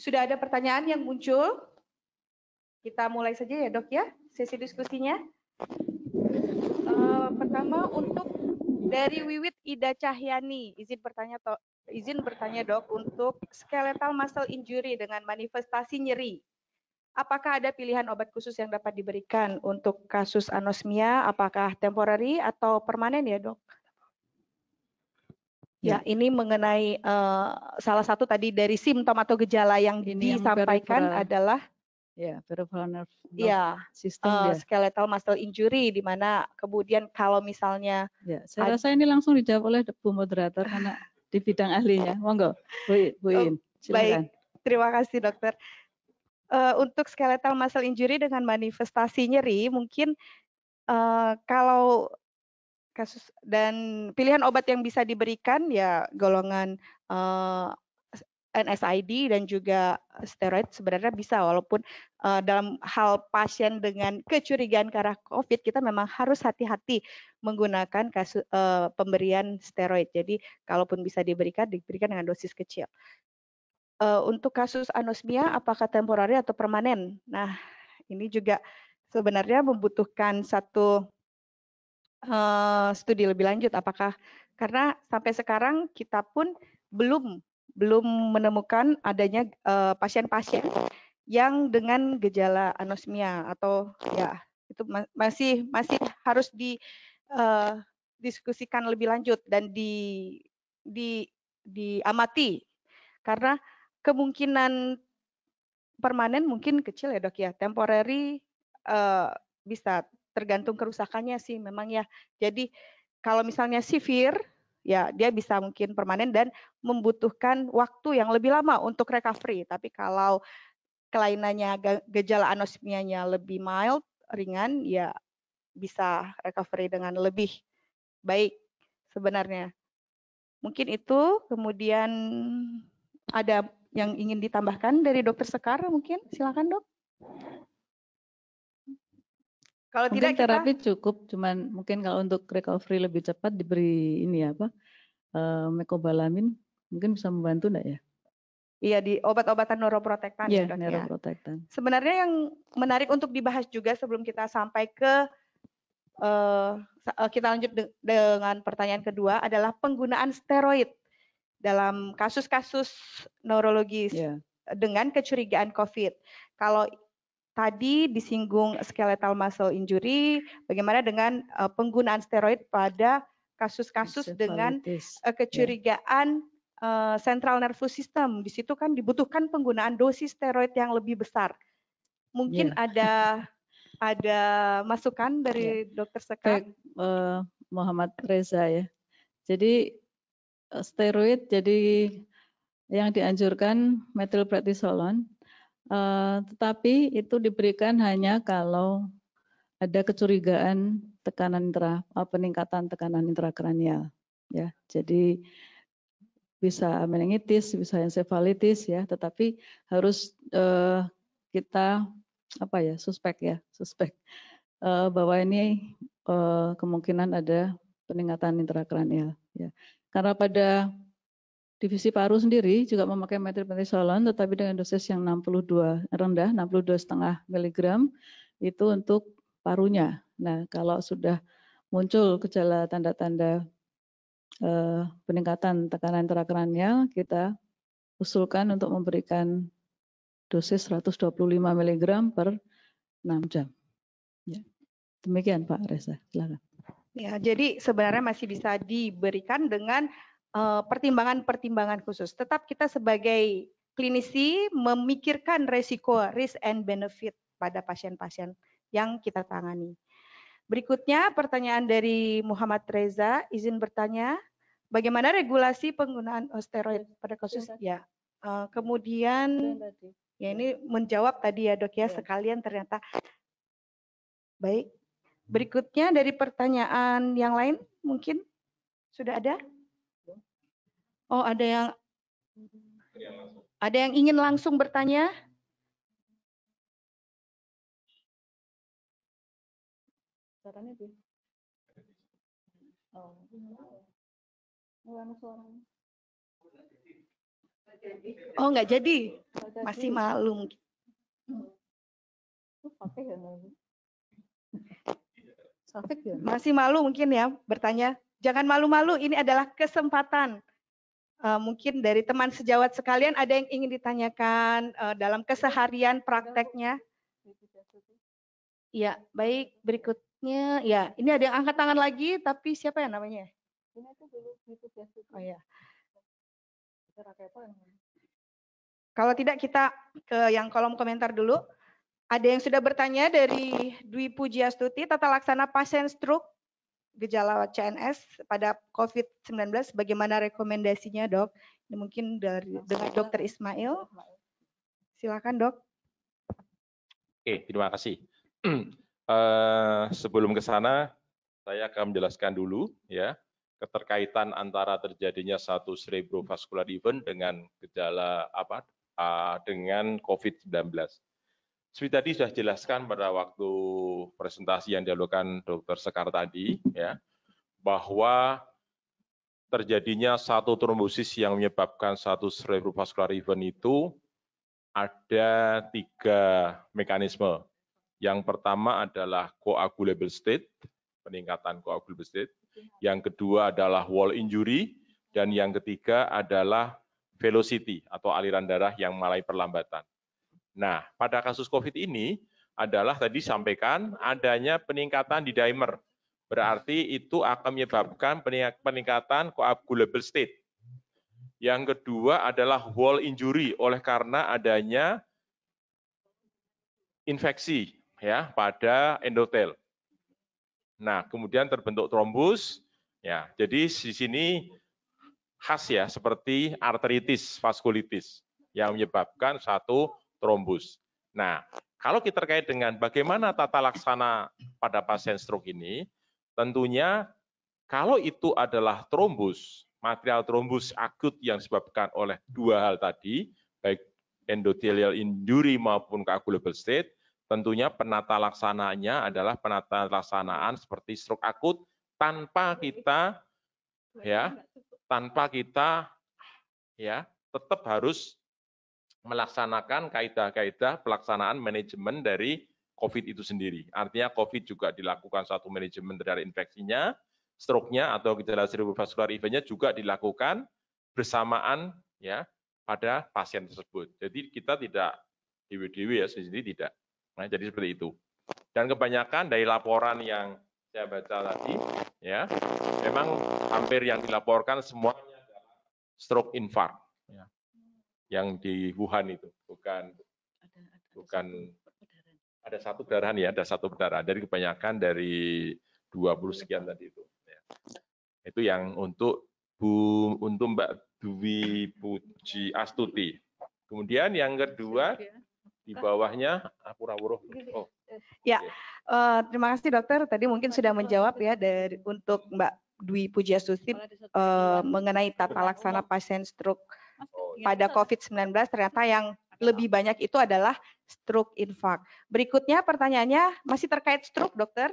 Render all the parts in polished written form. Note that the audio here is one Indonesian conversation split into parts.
Sudah ada pertanyaan yang muncul? Kita mulai saja ya dok ya, sesi diskusinya. Pertama untuk dari Wiwit Ida Cahyani, izin bertanya dok, untuk skeletal muscle injury dengan manifestasi nyeri. Apakah ada pilihan obat khusus yang dapat diberikan untuk kasus anosmia? Apakah temporary atau permanen ya dok? Ya, ini mengenai salah satu tadi dari simptom atau gejala yang ini disampaikan yang adalah peripheral nerve ya system skeletal muscle injury, di mana kemudian kalau misalnya saya rasa ini langsung dijawab oleh Bu Moderator karena di bidang ahlinya. Monggo, Bu In, silakan. Baik, terima kasih dokter. Untuk skeletal muscle injury dengan manifestasi nyeri, mungkin kalau kasus dan pilihan obat yang bisa diberikan ya golongan NSAID dan juga steroid sebenarnya bisa, walaupun dalam hal pasien dengan kecurigaan ke arah COVID kita memang harus hati-hati menggunakan pemberian steroid. Jadi kalaupun bisa diberikan dengan dosis kecil. Untuk kasus anosmia apakah temporary atau permanen? Nah, ini juga sebenarnya membutuhkan satu studi lebih lanjut, apakah karena sampai sekarang kita pun belum menemukan adanya pasien-pasien yang dengan gejala anosmia atau ya itu masih harus didiskusikan lebih lanjut dan diamati, karena kemungkinan permanen mungkin kecil ya dok ya, temporary bisa tergantung kerusakannya sih memang ya. Jadi kalau misalnya severe ya dia bisa mungkin permanen dan membutuhkan waktu yang lebih lama untuk recovery. Tapi kalau kelainannya gejala anosmianya lebih mild, ringan, ya bisa recovery dengan lebih baik sebenarnya. Mungkin itu, kemudian ada yang ingin ditambahkan dari Dokter Sekar mungkin? Silakan dok. Kalau mungkin tidak terapi cukup, cuman mungkin kalau untuk recovery lebih cepat diberi ini mecobalamin mungkin bisa membantu enggak ya? Iya, di obat-obatan neuroprotektan ya dok ya. Neuroprotektan. Sebenarnya yang menarik untuk dibahas juga sebelum kita sampai ke kita lanjut dengan pertanyaan kedua adalah penggunaan steroid dalam kasus-kasus neurologis dengan kecurigaan COVID. Kalau tadi disinggung skeletal muscle injury, bagaimana dengan penggunaan steroid pada kasus-kasus dengan kecurigaan central nervous system? Di situ kan dibutuhkan penggunaan dosis steroid yang lebih besar. Mungkin ada masukan dari Dokter Sekar? Baik, Muhammad Reza ya. Jadi steroid yang dianjurkan methylprednisolone, tetapi itu diberikan hanya kalau ada kecurigaan peningkatan tekanan intrakranial ya. Jadi bisa meningitis, bisa encephalitis ya, tetapi harus kita suspek bahwa ini kemungkinan ada peningkatan intrakranial ya. Karena pada divisi paru sendiri juga memakai methylprednisolone tetapi dengan dosis yang 62 rendah, 62,5 mg itu untuk parunya. Nah, kalau sudah muncul gejala tanda-tanda peningkatan tekanan intrakranial, kita usulkan untuk memberikan dosis 125 mg per 6 jam. Ya. Demikian Pak Reza, silakan. Ya, jadi sebenarnya masih bisa diberikan dengan pertimbangan-pertimbangan khusus. Tetap kita sebagai klinisi memikirkan resiko, risk and benefit pada pasien-pasien yang kita tangani. Berikutnya pertanyaan dari Muhammad Reza, izin bertanya, bagaimana regulasi penggunaan steroid pada kasus ya? Kemudian ya ini menjawab tadi ya dok ya, sekalian ternyata. Baik, berikutnya dari pertanyaan yang lain mungkin sudah ada? Oh, ada yang ingin langsung bertanya? Oh, nggak jadi. Masih malu mungkin. Masih malu mungkin ya bertanya. Jangan malu-malu, ini adalah kesempatan. Mungkin dari teman sejawat sekalian ada yang ingin ditanyakan dalam keseharian prakteknya. Ya, baik. Berikutnya, ya ini ada yang angkat tangan lagi, tapi siapa ya namanya? Oh ya. Kalau tidak kita ke yang kolom komentar dulu. Ada yang sudah bertanya dari Dwi Pujiastuti, tata laksana pasien stroke gejala CNS pada COVID-19, bagaimana rekomendasinya, Dok? Ini mungkin dengan Dr. Ismail. Silakan, Dok. Oke, terima kasih. Sebelum ke sana, saya akan menjelaskan dulu ya keterkaitan antara terjadinya satu cerebrovascular event dengan gejala dengan COVID-19. Seperti tadi sudah jelaskan pada waktu presentasi yang dilakukan Dr. Sekar tadi, ya, bahwa terjadinya satu trombosis yang menyebabkan satu cerebrovascular event itu ada 3 mekanisme. Yang pertama adalah coagulable state, peningkatan coagulable state. Yang kedua adalah wall injury, dan yang ketiga adalah velocity atau aliran darah yang mulai perlambatan. Nah, pada kasus COVID ini adalah tadi sampaikan adanya peningkatan di dimer. Berarti itu akan menyebabkan peningkatan coagulable state. Yang kedua adalah wall injury oleh karena adanya infeksi ya pada endotel. Nah, kemudian terbentuk trombus. Ya, jadi di sini khas ya seperti arteritis, vaskulitis yang menyebabkan satu trombus. Nah, kalau kita terkait dengan bagaimana tata laksana pada pasien stroke ini, tentunya kalau itu adalah trombus, material trombus akut yang disebabkan oleh 2 hal tadi, baik endothelial injury maupun coagulable state, tentunya penata laksananya adalah penata laksanaan seperti stroke akut tanpa kita tetap harus melaksanakan kaidah-kaidah pelaksanaan manajemen dari COVID itu sendiri. Artinya COVID juga dilakukan satu manajemen dari infeksinya, stroke-nya atau gejala cerebrovascular event-nya juga dilakukan bersamaan ya pada pasien tersebut. Jadi kita tidak dewe-dewe ya sendiri tidak. Nah, jadi seperti itu. Dan kebanyakan dari laporan yang saya baca tadi ya, memang hampir yang dilaporkan semuanya adalah stroke infarct. Ya. Yang di Wuhan itu bukan ada satu perdarahan ya, ada satu perdarahan dari kebanyakan dari 20 sekian tadi itu. Ya. Itu yang untuk Mbak Dwi Pujiastuti. Kemudian yang kedua di bawahnya Ya, terima kasih dokter. Tadi mungkin sudah menjawab ya untuk Mbak Dwi Pujiastuti mengenai tata laksana pasien stroke pada COVID-19, ternyata yang lebih banyak itu adalah stroke infarct. Berikutnya pertanyaannya masih terkait stroke, dokter.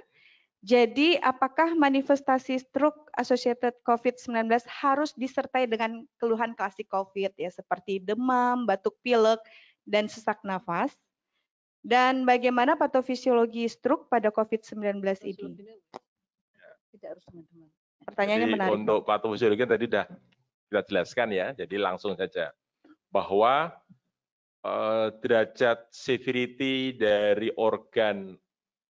Jadi apakah manifestasi stroke associated COVID-19 harus disertai dengan keluhan klasik COVID ya seperti demam, batuk pilek, dan sesak nafas? Dan bagaimana patofisiologi stroke pada COVID-19 ini? Pertanyaannya menarik. Untuk patofisiologi tadi sudah kita jelaskan ya, jadi langsung saja. Bahwa derajat severity dari organ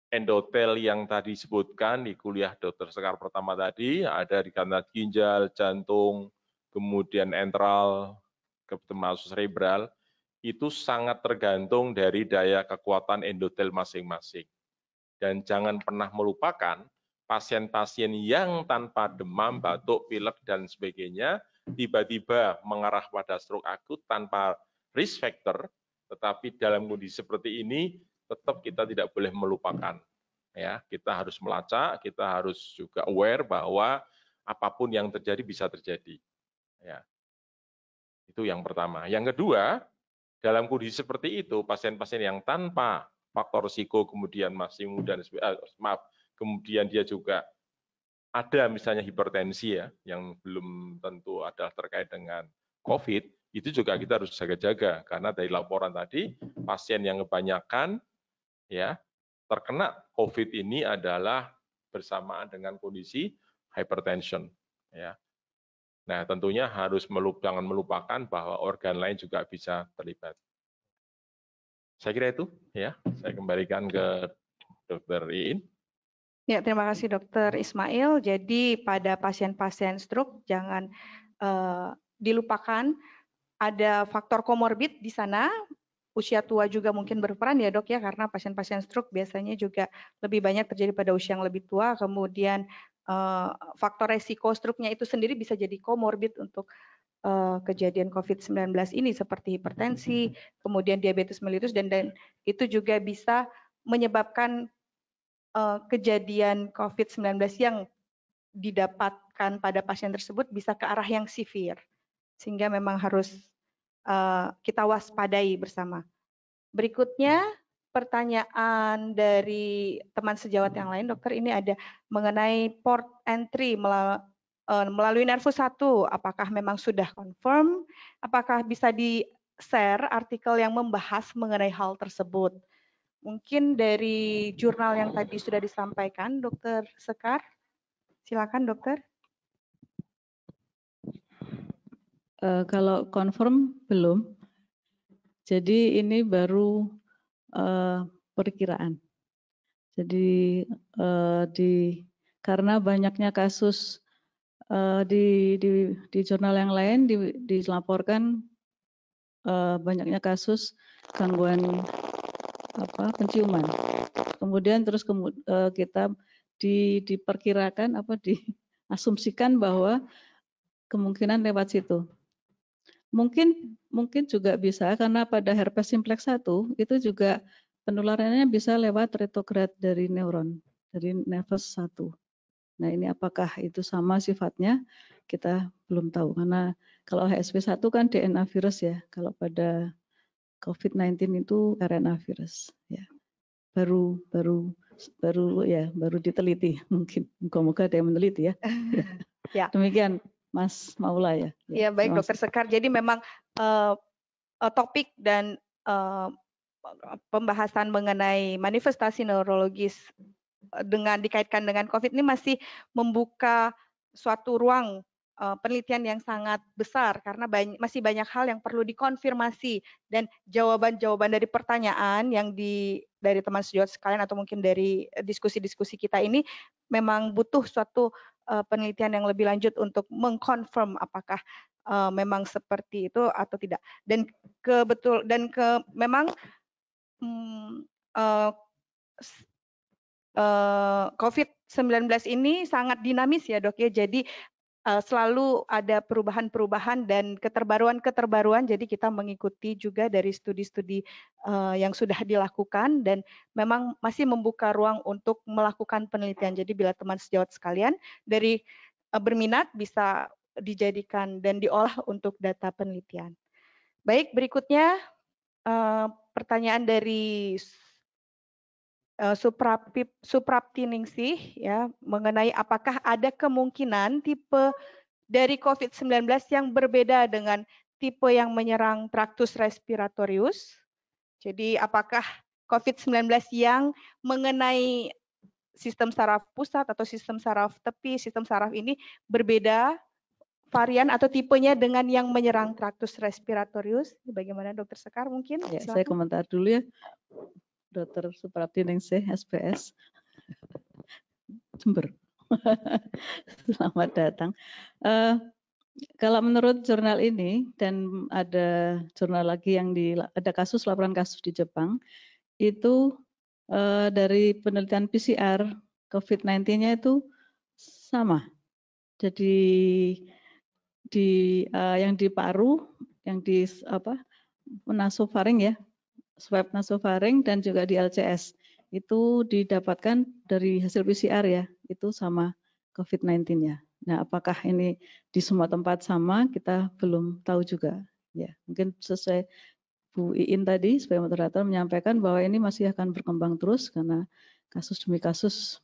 endotel yang tadi disebutkan di kuliah Dr. Sekar pertama tadi, ada di kanal ginjal, jantung, kemudian entral, termasuk cerebral, itu sangat tergantung dari daya kekuatan endotel masing-masing. Dan jangan pernah melupakan pasien-pasien yang tanpa demam, batuk, pilek, dan sebagainya, tiba-tiba mengarah pada stroke akut tanpa risk factor, tetapi dalam kondisi seperti ini, tetap kita tidak boleh melupakan. Ya, kita harus melacak, kita harus juga aware bahwa apapun yang terjadi bisa terjadi. Ya. Itu yang pertama. Yang kedua, dalam kondisi seperti itu, pasien-pasien yang tanpa faktor risiko kemudian masih muda, kemudian dia juga ada misalnya hipertensi ya, yang belum tentu adalah terkait dengan COVID, Itu juga kita harus jaga-jaga karena dari laporan tadi pasien yang kebanyakan ya terkena COVID ini adalah bersamaan dengan kondisi hypertension ya. Nah, tentunya jangan melupakan bahwa organ lain juga bisa terlibat. Saya kira itu ya. Saya kembalikan ke Dr. Iin. Ya, terima kasih Dokter Ismail. Jadi pada pasien-pasien stroke jangan dilupakan ada faktor komorbid di sana. Usia tua juga mungkin berperan ya dok ya, karena pasien-pasien stroke biasanya juga lebih banyak terjadi pada usia yang lebih tua. Kemudian faktor resiko stroke-nya itu sendiri bisa jadi komorbid untuk kejadian COVID-19 ini seperti hipertensi, kemudian diabetes mellitus dan itu juga bisa menyebabkan kejadian COVID-19 yang didapatkan pada pasien tersebut bisa ke arah yang severe, sehingga memang harus kita waspadai bersama. Berikutnya pertanyaan dari teman sejawat yang lain, dokter, ini ada mengenai port entry melalui Nervus 1, apakah memang sudah confirm, apakah bisa di-share artikel yang membahas mengenai hal tersebut. Mungkin dari jurnal yang tadi sudah disampaikan, Dokter Sekar. Silakan, Dokter. Kalau confirm belum. Jadi ini baru perkiraan. Jadi karena banyaknya kasus di jurnal yang lain dilaporkan banyaknya kasus gangguan penciuman. Kemudian terus kita diperkirakan diasumsikan bahwa kemungkinan lewat situ. Mungkin juga bisa karena pada herpes simplex 1 itu juga penularannya bisa lewat retrograd dari neuron, dari nervus 1. Nah, ini apakah itu sama sifatnya? Kita belum tahu karena kalau HSV1 kan DNA virus ya. Kalau pada COVID-19 itu RNA virus ya. Baru diteliti mungkin. Moga-moga ada yang meneliti ya. Ya. Demikian Mas Maula ya. Ya, baik Dokter Sekar. Jadi memang topik dan pembahasan mengenai manifestasi neurologis dikaitkan dengan COVID ini masih membuka suatu ruang penelitian yang sangat besar karena masih banyak hal yang perlu dikonfirmasi dan jawaban-jawaban dari pertanyaan yang dari teman sejawat sekalian atau mungkin dari diskusi-diskusi kita ini memang butuh suatu penelitian yang lebih lanjut untuk mengkonfirm apakah memang seperti itu atau tidak. Dan memang COVID-19 ini sangat dinamis ya dok ya. Jadi selalu ada perubahan-perubahan dan keterbaruan-keterbaruan. Jadi kita mengikuti juga dari studi-studi yang sudah dilakukan dan memang masih membuka ruang untuk melakukan penelitian. Jadi bila teman sejawat sekalian dari berminat bisa dijadikan dan diolah untuk data penelitian. Baik, berikutnya pertanyaan dari Supraptiningsih ya mengenai apakah ada kemungkinan tipe dari COVID-19 yang berbeda dengan tipe yang menyerang traktus respiratorius. Jadi apakah COVID-19 yang mengenai sistem saraf pusat atau sistem saraf tepi, sistem saraf ini berbeda varian atau tipenya dengan yang menyerang traktus respiratorius? Bagaimana Dokter Sekar mungkin? Ya, saya komentar dulu ya. Dr. Supraptiningsih, SPS, Jember. Selamat datang. Kalau menurut jurnal ini dan ada jurnal lagi yang ada laporan kasus di Jepang, itu dari penelitian PCR COVID-19-nya itu sama. Jadi yang di paru, yang di nasofaring ya, swab nasofaring dan juga di LCS itu didapatkan dari hasil PCR ya, itu sama COVID-19-nya. Nah, apakah ini di semua tempat sama? Kita belum tahu juga. Ya, mungkin sesuai Bu Iin tadi sebagai moderator menyampaikan bahwa ini masih akan berkembang terus karena kasus demi kasus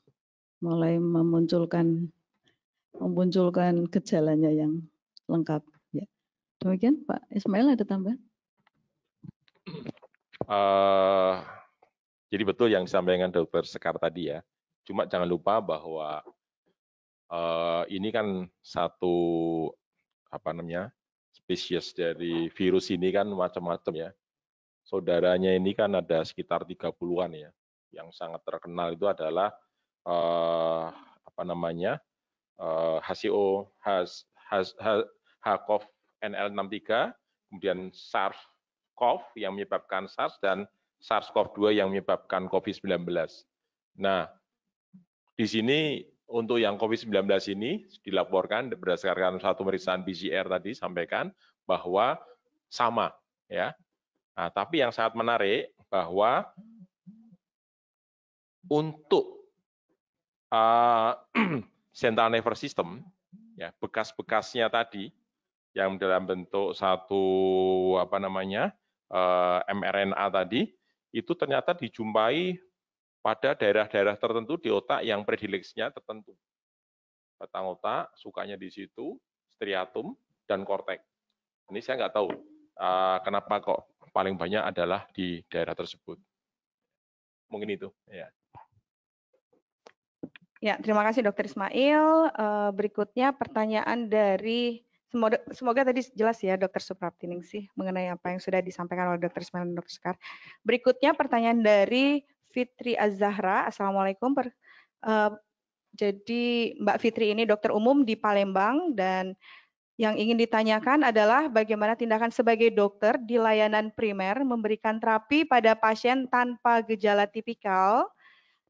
mulai memunculkan gejalanya yang lengkap. Ya. Demikian Pak Ismail, ada tambahan? Jadi betul yang disampaikan Dr. Sekar tadi ya. Cuma jangan lupa bahwa ini kan satu spesies dari virus ini kan macam-macam ya. Saudaranya ini kan ada sekitar 30-an ya. Yang sangat terkenal itu adalah HCO/HCOV NL63, kemudian SARS-CoV yang menyebabkan SARS dan SARS-CoV-2 yang menyebabkan COVID-19. Nah, di sini untuk yang COVID-19 ini dilaporkan berdasarkan satu pemeriksaan PCR tadi sampaikan bahwa sama ya. Nah, tapi yang sangat menarik bahwa untuk central nervous system ya, bekas-bekasnya tadi yang dalam bentuk satu mRNA tadi itu ternyata dijumpai pada daerah-daerah tertentu di otak yang predileksinya tertentu. Batang otak sukanya di situ, striatum dan korteks. Ini saya nggak tahu kenapa kok paling banyak adalah di daerah tersebut. Mungkin itu. Ya. Ya, terima kasih Dr. Ismail. Berikutnya pertanyaan dari semoga tadi jelas ya Dr. Supraptiningsih mengenai apa yang sudah disampaikan oleh Dr. Ismail dan Dr. Sekar. Berikutnya pertanyaan dari Fitri Az-Zahra. Assalamualaikum. Jadi Mbak Fitri ini dokter umum di Palembang dan yang ingin ditanyakan adalah bagaimana tindakan sebagai dokter di layanan primer memberikan terapi pada pasien tanpa gejala tipikal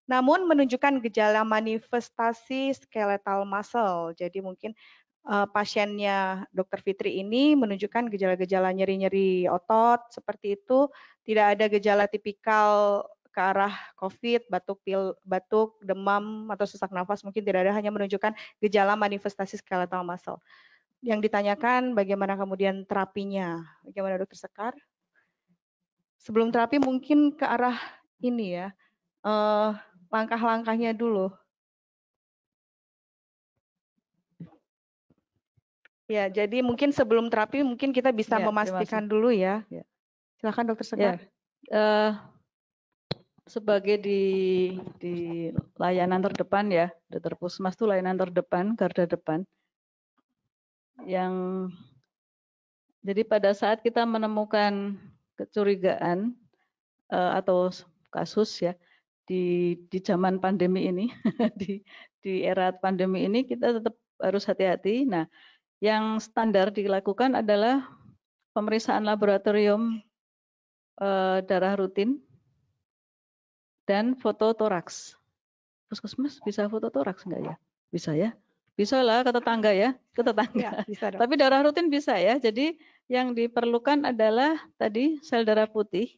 namun menunjukkan gejala manifestasi skeletal muscle. Jadi mungkin pasiennya Dr. Fitri ini menunjukkan gejala-gejala nyeri-nyeri otot seperti itu, tidak ada gejala tipikal ke arah COVID, batuk, demam atau sesak nafas mungkin tidak ada, hanya menunjukkan gejala manifestasi skeletal muscle. Yang ditanyakan bagaimana kemudian terapinya, bagaimana Dr. Sekar? Sebelum terapi mungkin ke arah ini ya, langkah-langkahnya dulu. Ya, jadi mungkin sebelum terapi mungkin kita bisa Ya, memastikan dulu ya. Ya. Silakan Dokter Sekar. Ya. Sebagai di layanan terdepan ya, Dokter Puskesmas itu layanan terdepan, garda depan. Yang jadi pada saat kita menemukan kecurigaan atau kasus ya di zaman pandemi ini, di era pandemi ini kita tetap harus hati-hati. Nah, yang standar dilakukan adalah pemeriksaan laboratorium darah rutin dan foto toraks. Puskesmas bisa foto toraks enggak ya? Bisa ya? Bisa lah ke tetangga ya, ke tetangga. Ya, bisa, Dok. Tapi darah rutin bisa ya. Jadi yang diperlukan adalah tadi sel darah putih.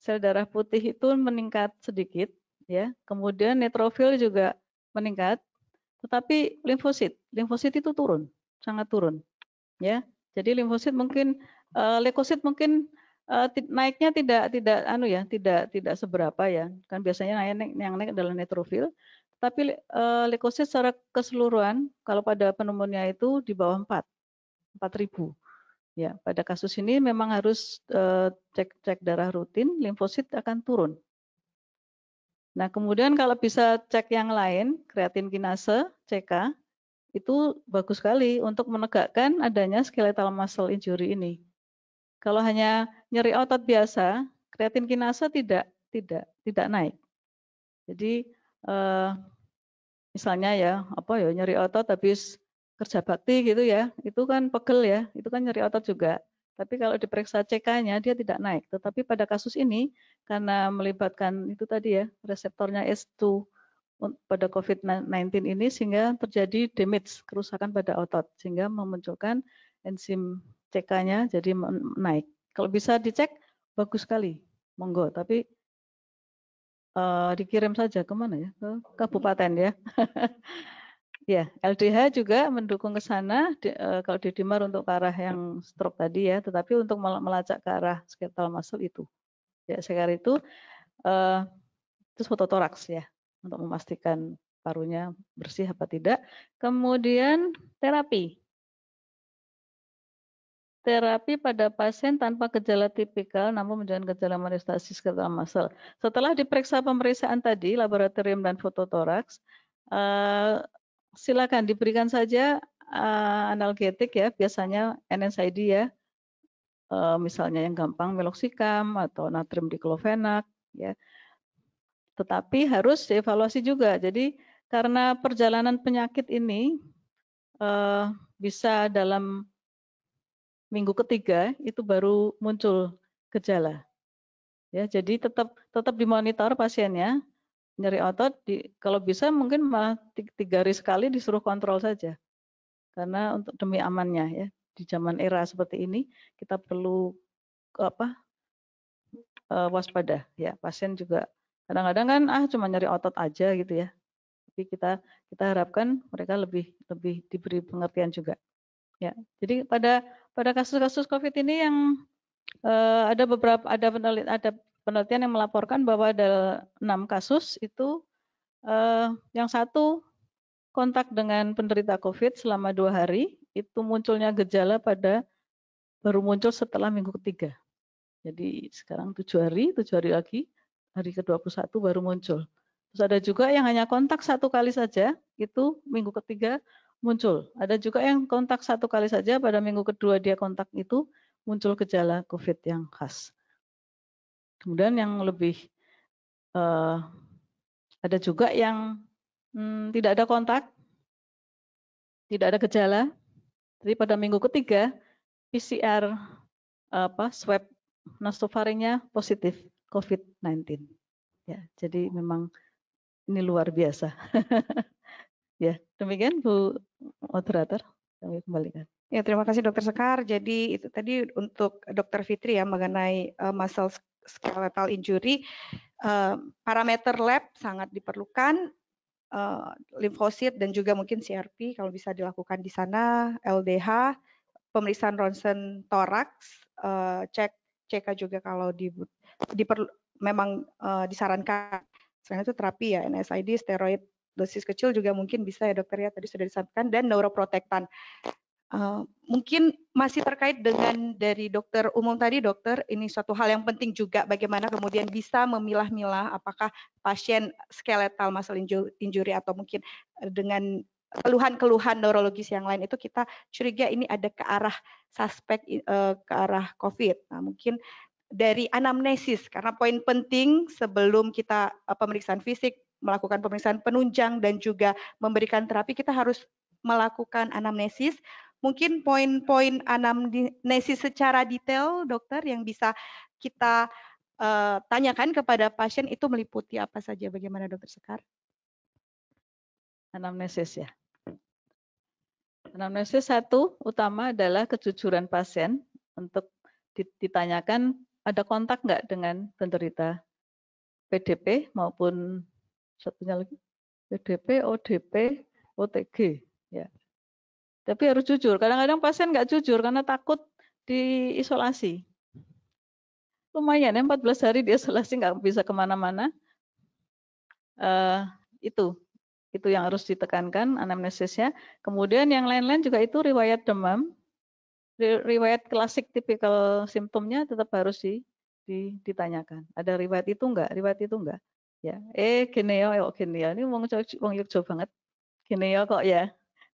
Sel darah putih itu meningkat sedikit ya. Kemudian neutrofil juga meningkat. Tetapi limfosit itu turun, sangat turun ya. Jadi limfosit mungkin leukosit mungkin naiknya tidak seberapa ya. Kan biasanya yang naik adalah neutrofil. Tapi leukosit secara keseluruhan kalau pada pneumonia itu di bawah 4.000. Ya, pada kasus ini memang harus cek darah rutin, limfosit akan turun. Nah, kemudian kalau bisa cek yang lain, kreatin kinase, CK, itu bagus sekali untuk menegakkan adanya skeletal muscle injury ini. Kalau hanya nyeri otot biasa, kreatin kinase tidak naik. Jadi misalnya ya nyeri otot habis kerja bakti gitu ya, itu kan pegel ya, itu kan nyeri otot juga. Tapi kalau diperiksa CK-nya dia tidak naik. Tetapi pada kasus ini karena melibatkan itu tadi ya reseptornya S2 pada COVID-19 ini sehingga terjadi damage, kerusakan pada otot sehingga memunculkan enzim CK-nya jadi naik. Kalau bisa dicek bagus sekali, monggo. Tapi dikirim saja kemana ya? Ke kabupaten ya. Ya, LDH juga mendukung ke sana kalau di DIMAR untuk ke arah yang stroke tadi ya, tetapi untuk melacak ke arah skeletal muscle itu. Ya, sekarang itu terus foto toraks ya untuk memastikan parunya bersih apa tidak. Kemudian terapi. terapi pada pasien tanpa gejala tipikal namun menunjukkan gejala manifestasi skeletal muscle. Setelah diperiksa pemeriksaan tadi, laboratorium dan fototoraks, silakan diberikan saja analgetik ya, biasanya NSAID ya, misalnya yang gampang meloxicam atau natrium diklofenak ya. Tetapi harus dievaluasi juga. Jadi karena perjalanan penyakit ini bisa dalam minggu ketiga itu baru muncul gejala. Ya, jadi tetap dimonitor pasiennya, nyeri otot, kalau bisa mungkin malah 3 hari sekali disuruh kontrol saja. Karena untuk demi amannya ya, di zaman era seperti ini kita perlu waspada ya. Pasien juga kadang-kadang kan cuma nyeri otot aja gitu ya. Tapi kita harapkan mereka lebih diberi pengertian juga. Ya, jadi pada kasus-kasus COVID ini yang ada penelitian yang melaporkan bahwa ada 6 kasus itu yang satu kontak dengan penderita COVID selama 2 hari, itu munculnya gejala baru muncul setelah minggu ketiga. Jadi sekarang 7 hari lagi, hari ke-21 baru muncul. Terus ada juga yang hanya kontak 1 kali saja, itu minggu ketiga muncul. Ada juga yang kontak 1 kali saja, pada minggu kedua dia kontak itu muncul gejala COVID yang khas. Kemudian yang lebih ada juga yang tidak ada kontak, tidak ada gejala. Jadi pada minggu ketiga PCR swab nasofaringnya positif COVID-19. Ya, jadi memang ini luar biasa. Ya, demikian Bu Moderator, kami kembalikan. Ya, terima kasih Dokter Sekar. Jadi itu tadi untuk Dokter Fitri ya mengenai muscle skeletal injury, parameter lab sangat diperlukan, limfosit dan juga mungkin CRP kalau bisa dilakukan di sana, LDH, pemeriksaan ronsen toraks, cek CK juga kalau memang disarankan. Selain itu terapi ya, NSAID, steroid dosis kecil juga mungkin bisa ya dokter ya, tadi sudah disampaikan, dan neuroprotektan. Mungkin masih terkait dengan dari dokter umum tadi, dokter, ini suatu hal yang penting juga bagaimana kemudian bisa memilah-milah apakah pasien skeletal muscle injury atau mungkin dengan keluhan-keluhan neurologis yang lain itu kita curiga ini ada ke arah suspek ke arah COVID. Nah, mungkin dari anamnesis, karena poin penting sebelum kita pemeriksaan fisik, melakukan pemeriksaan penunjang dan juga memberikan terapi, kita harus melakukan anamnesis. Mungkin poin-poin anamnesis secara detail, dokter, yang bisa kita tanyakan kepada pasien itu meliputi apa saja? Bagaimana dokter Sekar? Anamnesis ya. Anamnesis satu utama adalah kejujuran pasien untuk ditanyakan ada kontak nggak dengan penderita PDP maupun satunya lagi PDP, ODP, OTG ya. Tapi harus jujur. Kadang-kadang pasien nggak jujur karena takut diisolasi. Lumayan ya 14 hari diisolasi nggak bisa kemana-mana. Itu yang harus ditekankan anamnesisnya. Kemudian yang lain-lain juga itu riwayat demam, riwayat klasik tipikal simptomnya tetap harus ditanyakan. Ada riwayat itu enggak? Riwayat itu enggak? Ya, gini ya, ini wong Yogyo banget. Gini ya kok ya.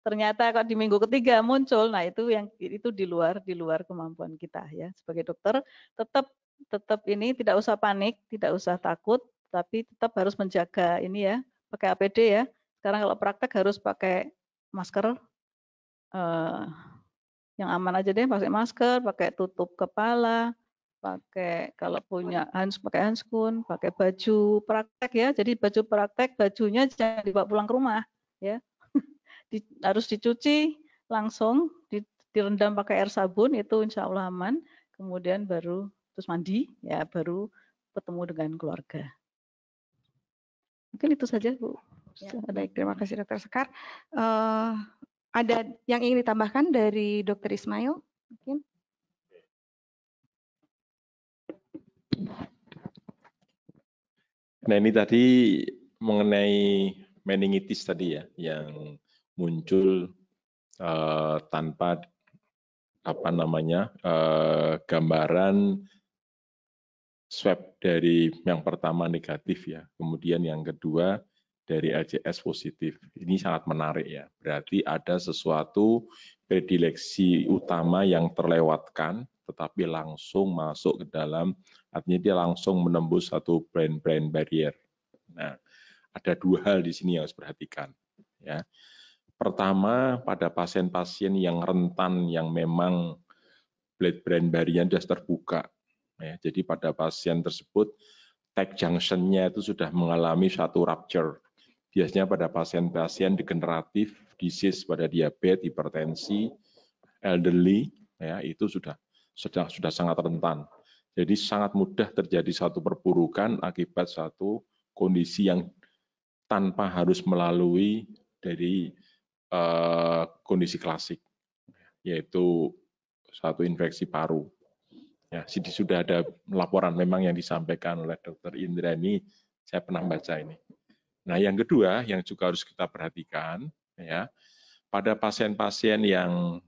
Ternyata kok di minggu ketiga muncul. Nah, itu di luar kemampuan kita ya. Sebagai dokter tetap ini tidak usah panik, tidak usah takut, tapi tetap harus menjaga ini ya, pakai APD ya. Sekarang kalau praktek harus pakai masker, yang aman aja deh, pakai masker, pakai tutup kepala, pakai kalau punya pakai handskun, pakai baju praktek ya. Jadi baju praktek, bajunya jangan dibawa pulang ke rumah ya. Harus dicuci langsung, direndam pakai air sabun, itu insya Allah aman. Kemudian baru terus mandi ya, baru ketemu dengan keluarga. Mungkin itu saja Bu. Ya, baik, terima kasih Dokter Sekar. Ada yang ingin ditambahkan dari Dokter Ismail? Mungkin. Nah, ini tadi mengenai meningitis tadi ya, yang muncul tanpa gambaran swab dari yang pertama negatif ya, kemudian yang kedua dari LCS positif. Ini sangat menarik ya. Berarti ada sesuatu predileksi utama yang terlewatkan, tetapi langsung masuk ke dalam, artinya dia langsung menembus satu brain barrier. Nah, ada dua hal di sini yang harus diperhatikan. Ya. Pertama, pada pasien-pasien yang rentan, yang memang blood-brain barrier sudah terbuka. Ya, jadi pada pasien tersebut, tight junction-nya itu sudah mengalami satu rupture. Biasanya pada pasien-pasien degeneratif, disease pada diabetes, hipertensi, elderly, ya itu sudah sangat rentan. Jadi sangat mudah terjadi satu perburukan akibat satu kondisi yang tanpa harus melalui dari kondisi klasik, yaitu satu infeksi paru. Ya, sudah ada laporan memang yang disampaikan oleh Dr. Indra ini, saya pernah baca ini. Nah, yang kedua yang juga harus kita perhatikan, ya, pada pasien-pasien yang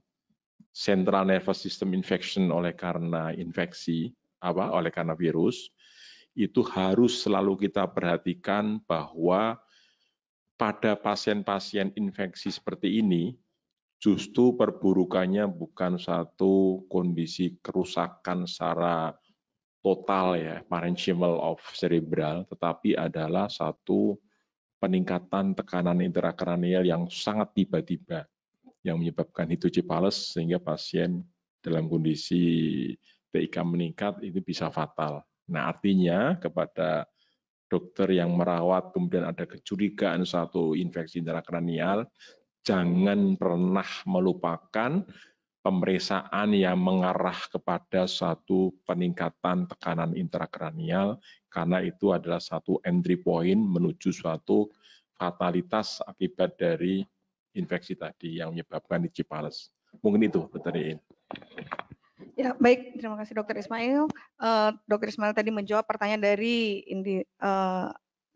central nervous system infection oleh karena infeksi, oleh karena virus, itu harus selalu kita perhatikan bahwa pada pasien-pasien infeksi seperti ini, justru perburukannya bukan satu kondisi kerusakan secara total ya, parenchymal of cerebral, tetapi adalah satu peningkatan tekanan intrakranial yang sangat tiba-tiba yang menyebabkan hidrocephalus sehingga pasien dalam kondisi TIK meningkat itu bisa fatal. Nah, artinya kepada dokter yang merawat kemudian ada kecurigaan satu infeksi intrakranial, jangan pernah melupakan pemeriksaan yang mengarah kepada satu peningkatan tekanan intrakranial karena itu adalah satu entry point menuju suatu fatalitas akibat dari infeksi tadi yang menyebabkan hidrocephalus. Mungkin itu, Dr. Iin. Ya, baik. Terima kasih Dr. Ismail. Dr. Ismail tadi menjawab pertanyaan dari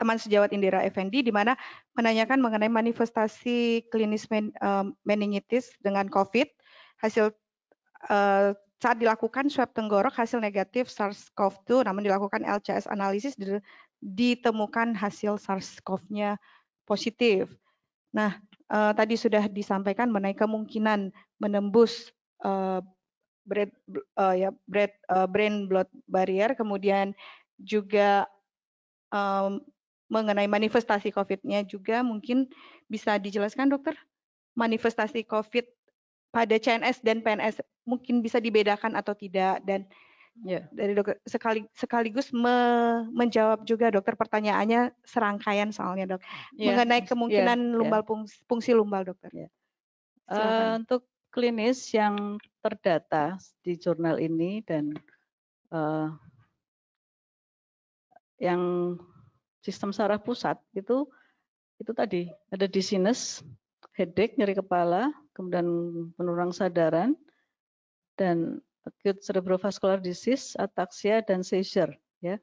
teman sejawat Indira Effendi, di mana menanyakan mengenai manifestasi klinis meningitis dengan COVID. Hasil saat dilakukan swab tenggorok hasil negatif SARS-CoV-2, namun dilakukan LCS analisis ditemukan hasil SARS-CoV-nya positif. Nah, tadi sudah disampaikan mengenai kemungkinan menembus brain blood barrier, kemudian juga mengenai manifestasi COVID-nya juga mungkin bisa dijelaskan dokter, manifestasi COVID pada CNS dan PNS mungkin bisa dibedakan atau tidak, dan dari dokter sekaligus menjawab juga dokter pertanyaannya serangkaian soalnya dok, mengenai kemungkinan lumbal fungsi lumbal dokter. Untuk klinis yang terdata di jurnal ini dan yang sistem saraf pusat itu tadi ada dizziness, headache, nyeri kepala, kemudian penurunan sadaran, dan acute cerebrovascular disease, ataxia, dan seizure. Ya.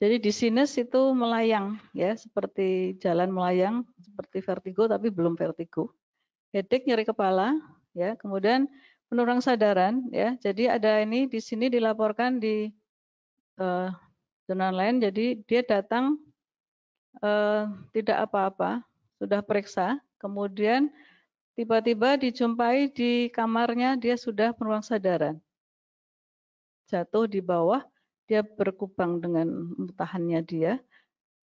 Jadi dizziness itu melayang, ya, seperti jalan melayang, seperti vertigo tapi belum vertigo. Headache, nyeri kepala, ya, kemudian penurunan sadaran, ya. Jadi ada ini di sini dilaporkan di jurnal lain. Jadi dia datang tidak apa-apa, sudah periksa, kemudian tiba-tiba dijumpai di kamarnya dia sudah penurunan sadaran, jatuh di bawah, dia berkubang dengan mutahannya dia,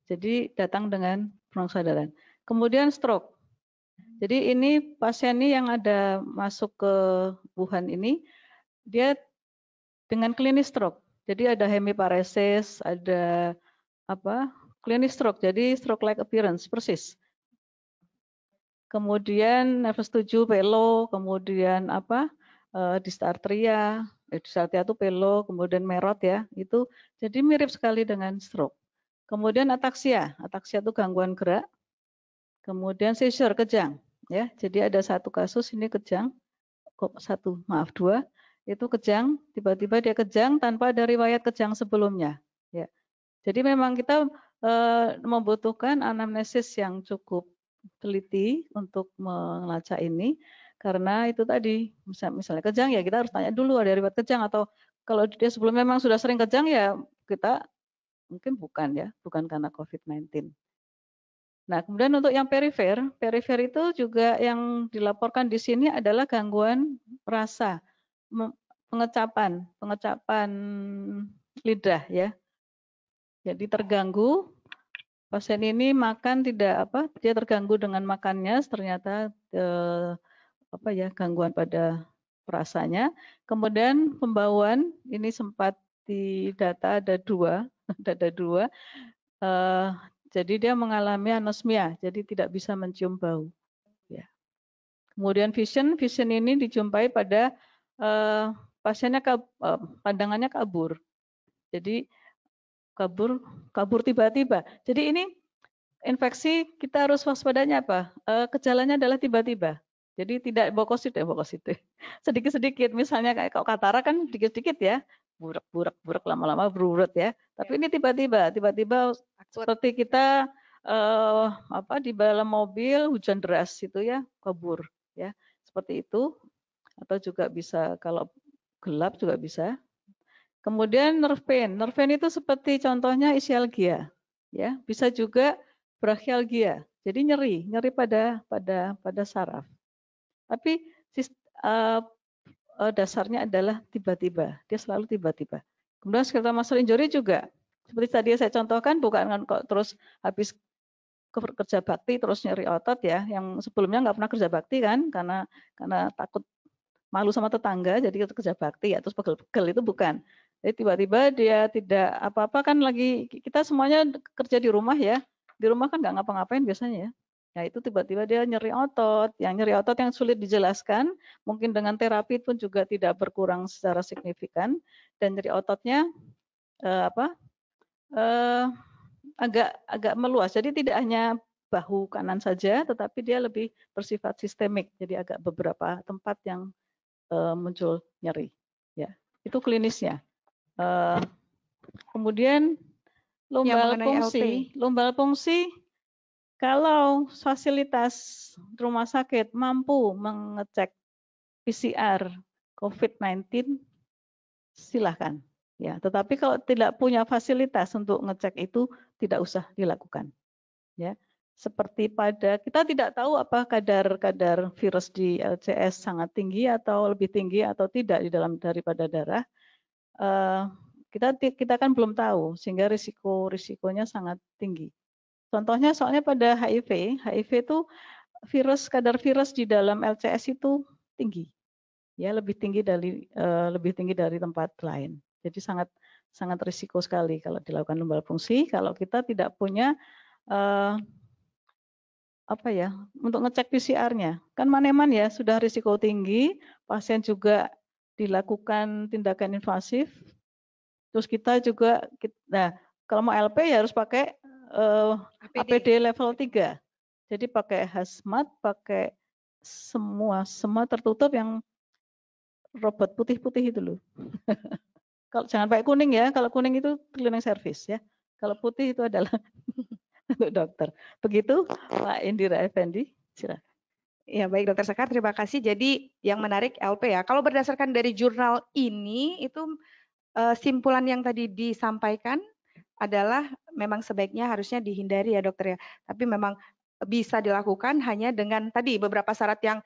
jadi datang dengan penurunan sadaran. Kemudian stroke. Jadi ini pasien ini yang ada masuk ke Wuhan ini, dia dengan klinis stroke. Jadi ada hemiparesis, ada klinis stroke, jadi stroke-like appearance, persis. Kemudian nervus 7 pelo, kemudian dysarthria, dysarthria itu pelo, kemudian merot ya, itu jadi mirip sekali dengan stroke. Kemudian ataxia itu gangguan gerak. Kemudian seizure, kejang, ya. Jadi ada satu kasus ini kejang, dua, itu kejang, tiba-tiba dia kejang tanpa ada riwayat kejang sebelumnya, ya. Jadi memang kita membutuhkan anamnesis yang cukup teliti untuk melacak ini, Karena itu tadi, misalnya kejang ya kita harus tanya dulu ada riwayat kejang, atau kalau dia sebelumnya memang sudah sering kejang ya kita mungkin bukan ya, bukan karena COVID-19. Nah, kemudian untuk yang perifer itu juga yang dilaporkan di sini adalah gangguan rasa, pengecapan lidah ya. Jadi terganggu, pasien ini makan tidak dia terganggu dengan makannya, ternyata gangguan pada rasanya. Kemudian pembauan ini sempat didata ada dua, jadi dia mengalami anosmia, jadi tidak bisa mencium bau. Ya. Kemudian vision ini dijumpai pada pasiennya pandangannya kabur, jadi kabur tiba-tiba. Jadi ini infeksi kita harus waspadanya apa? Gejalanya adalah tiba-tiba. Jadi tidak bokosite. Sedikit-sedikit, misalnya kayak kalau katara kan dikit-dikit ya, burak lama-lama berurut ya. Tapi ini tiba-tiba seperti kita di dalam mobil hujan deras itu ya, kabur ya. Seperti itu. Atau juga bisa kalau gelap juga bisa. Kemudian nerve pain itu seperti contohnya ischialgia ya, bisa juga brachialgia. Jadi nyeri pada saraf. Tapi dasarnya adalah tiba-tiba, dia selalu tiba-tiba. Kemudian skeletal muscle injury juga, seperti tadi saya contohkan, bukan kok terus habis kerja bakti terus nyeri otot ya, yang sebelumnya nggak pernah kerja bakti kan, karena takut malu sama tetangga, jadi kerja bakti ya, terus pegel-pegel itu bukan. Jadi tiba-tiba dia tidak apa-apa kan, lagi kita semuanya kerja di rumah ya, di rumah kan nggak ngapa-ngapain biasanya ya. Nah itu tiba-tiba dia nyeri otot yang sulit dijelaskan, mungkin dengan terapi pun juga tidak berkurang secara signifikan, dan nyeri ototnya agak meluas. Jadi tidak hanya bahu kanan saja, tetapi dia lebih bersifat sistemik. Jadi agak beberapa tempat yang muncul nyeri. Ya, itu klinisnya. Kemudian lumbal fungsi, kalau fasilitas rumah sakit mampu mengecek PCR COVID-19, silahkan. Ya, tetapi kalau tidak punya fasilitas untuk ngecek itu tidak usah dilakukan. Ya, seperti kita tidak tahu apa kadar virus di LCS sangat tinggi atau lebih tinggi atau tidak di dalam daripada darah. Kita kan belum tahu, sehingga risikonya sangat tinggi. Contohnya soalnya pada HIV itu kadar virus di dalam LCS itu tinggi, ya lebih tinggi dari tempat lain. Jadi sangat risiko sekali kalau dilakukan lumbal fungsi. Kalau kita tidak punya untuk ngecek PCR-nya, kan maneman ya sudah risiko tinggi, pasien juga dilakukan tindakan invasif. Terus kita juga, kalau mau LP ya harus pakai APD level 3. Jadi pakai hazmat, pakai semua tertutup yang robot putih-putih itu loh. Kalau jangan pakai kuning ya, kalau kuning itu cleaning service ya. Kalau putih itu adalah untuk dokter. Begitu Pak Indira Effendi, silakan. Ya baik Dokter Sekar, terima kasih. Jadi yang menarik LP ya. Kalau berdasarkan dari jurnal ini itu simpulan yang tadi disampaikan adalah memang sebaiknya harusnya dihindari ya dokter ya. Tapi memang bisa dilakukan hanya dengan tadi beberapa syarat yang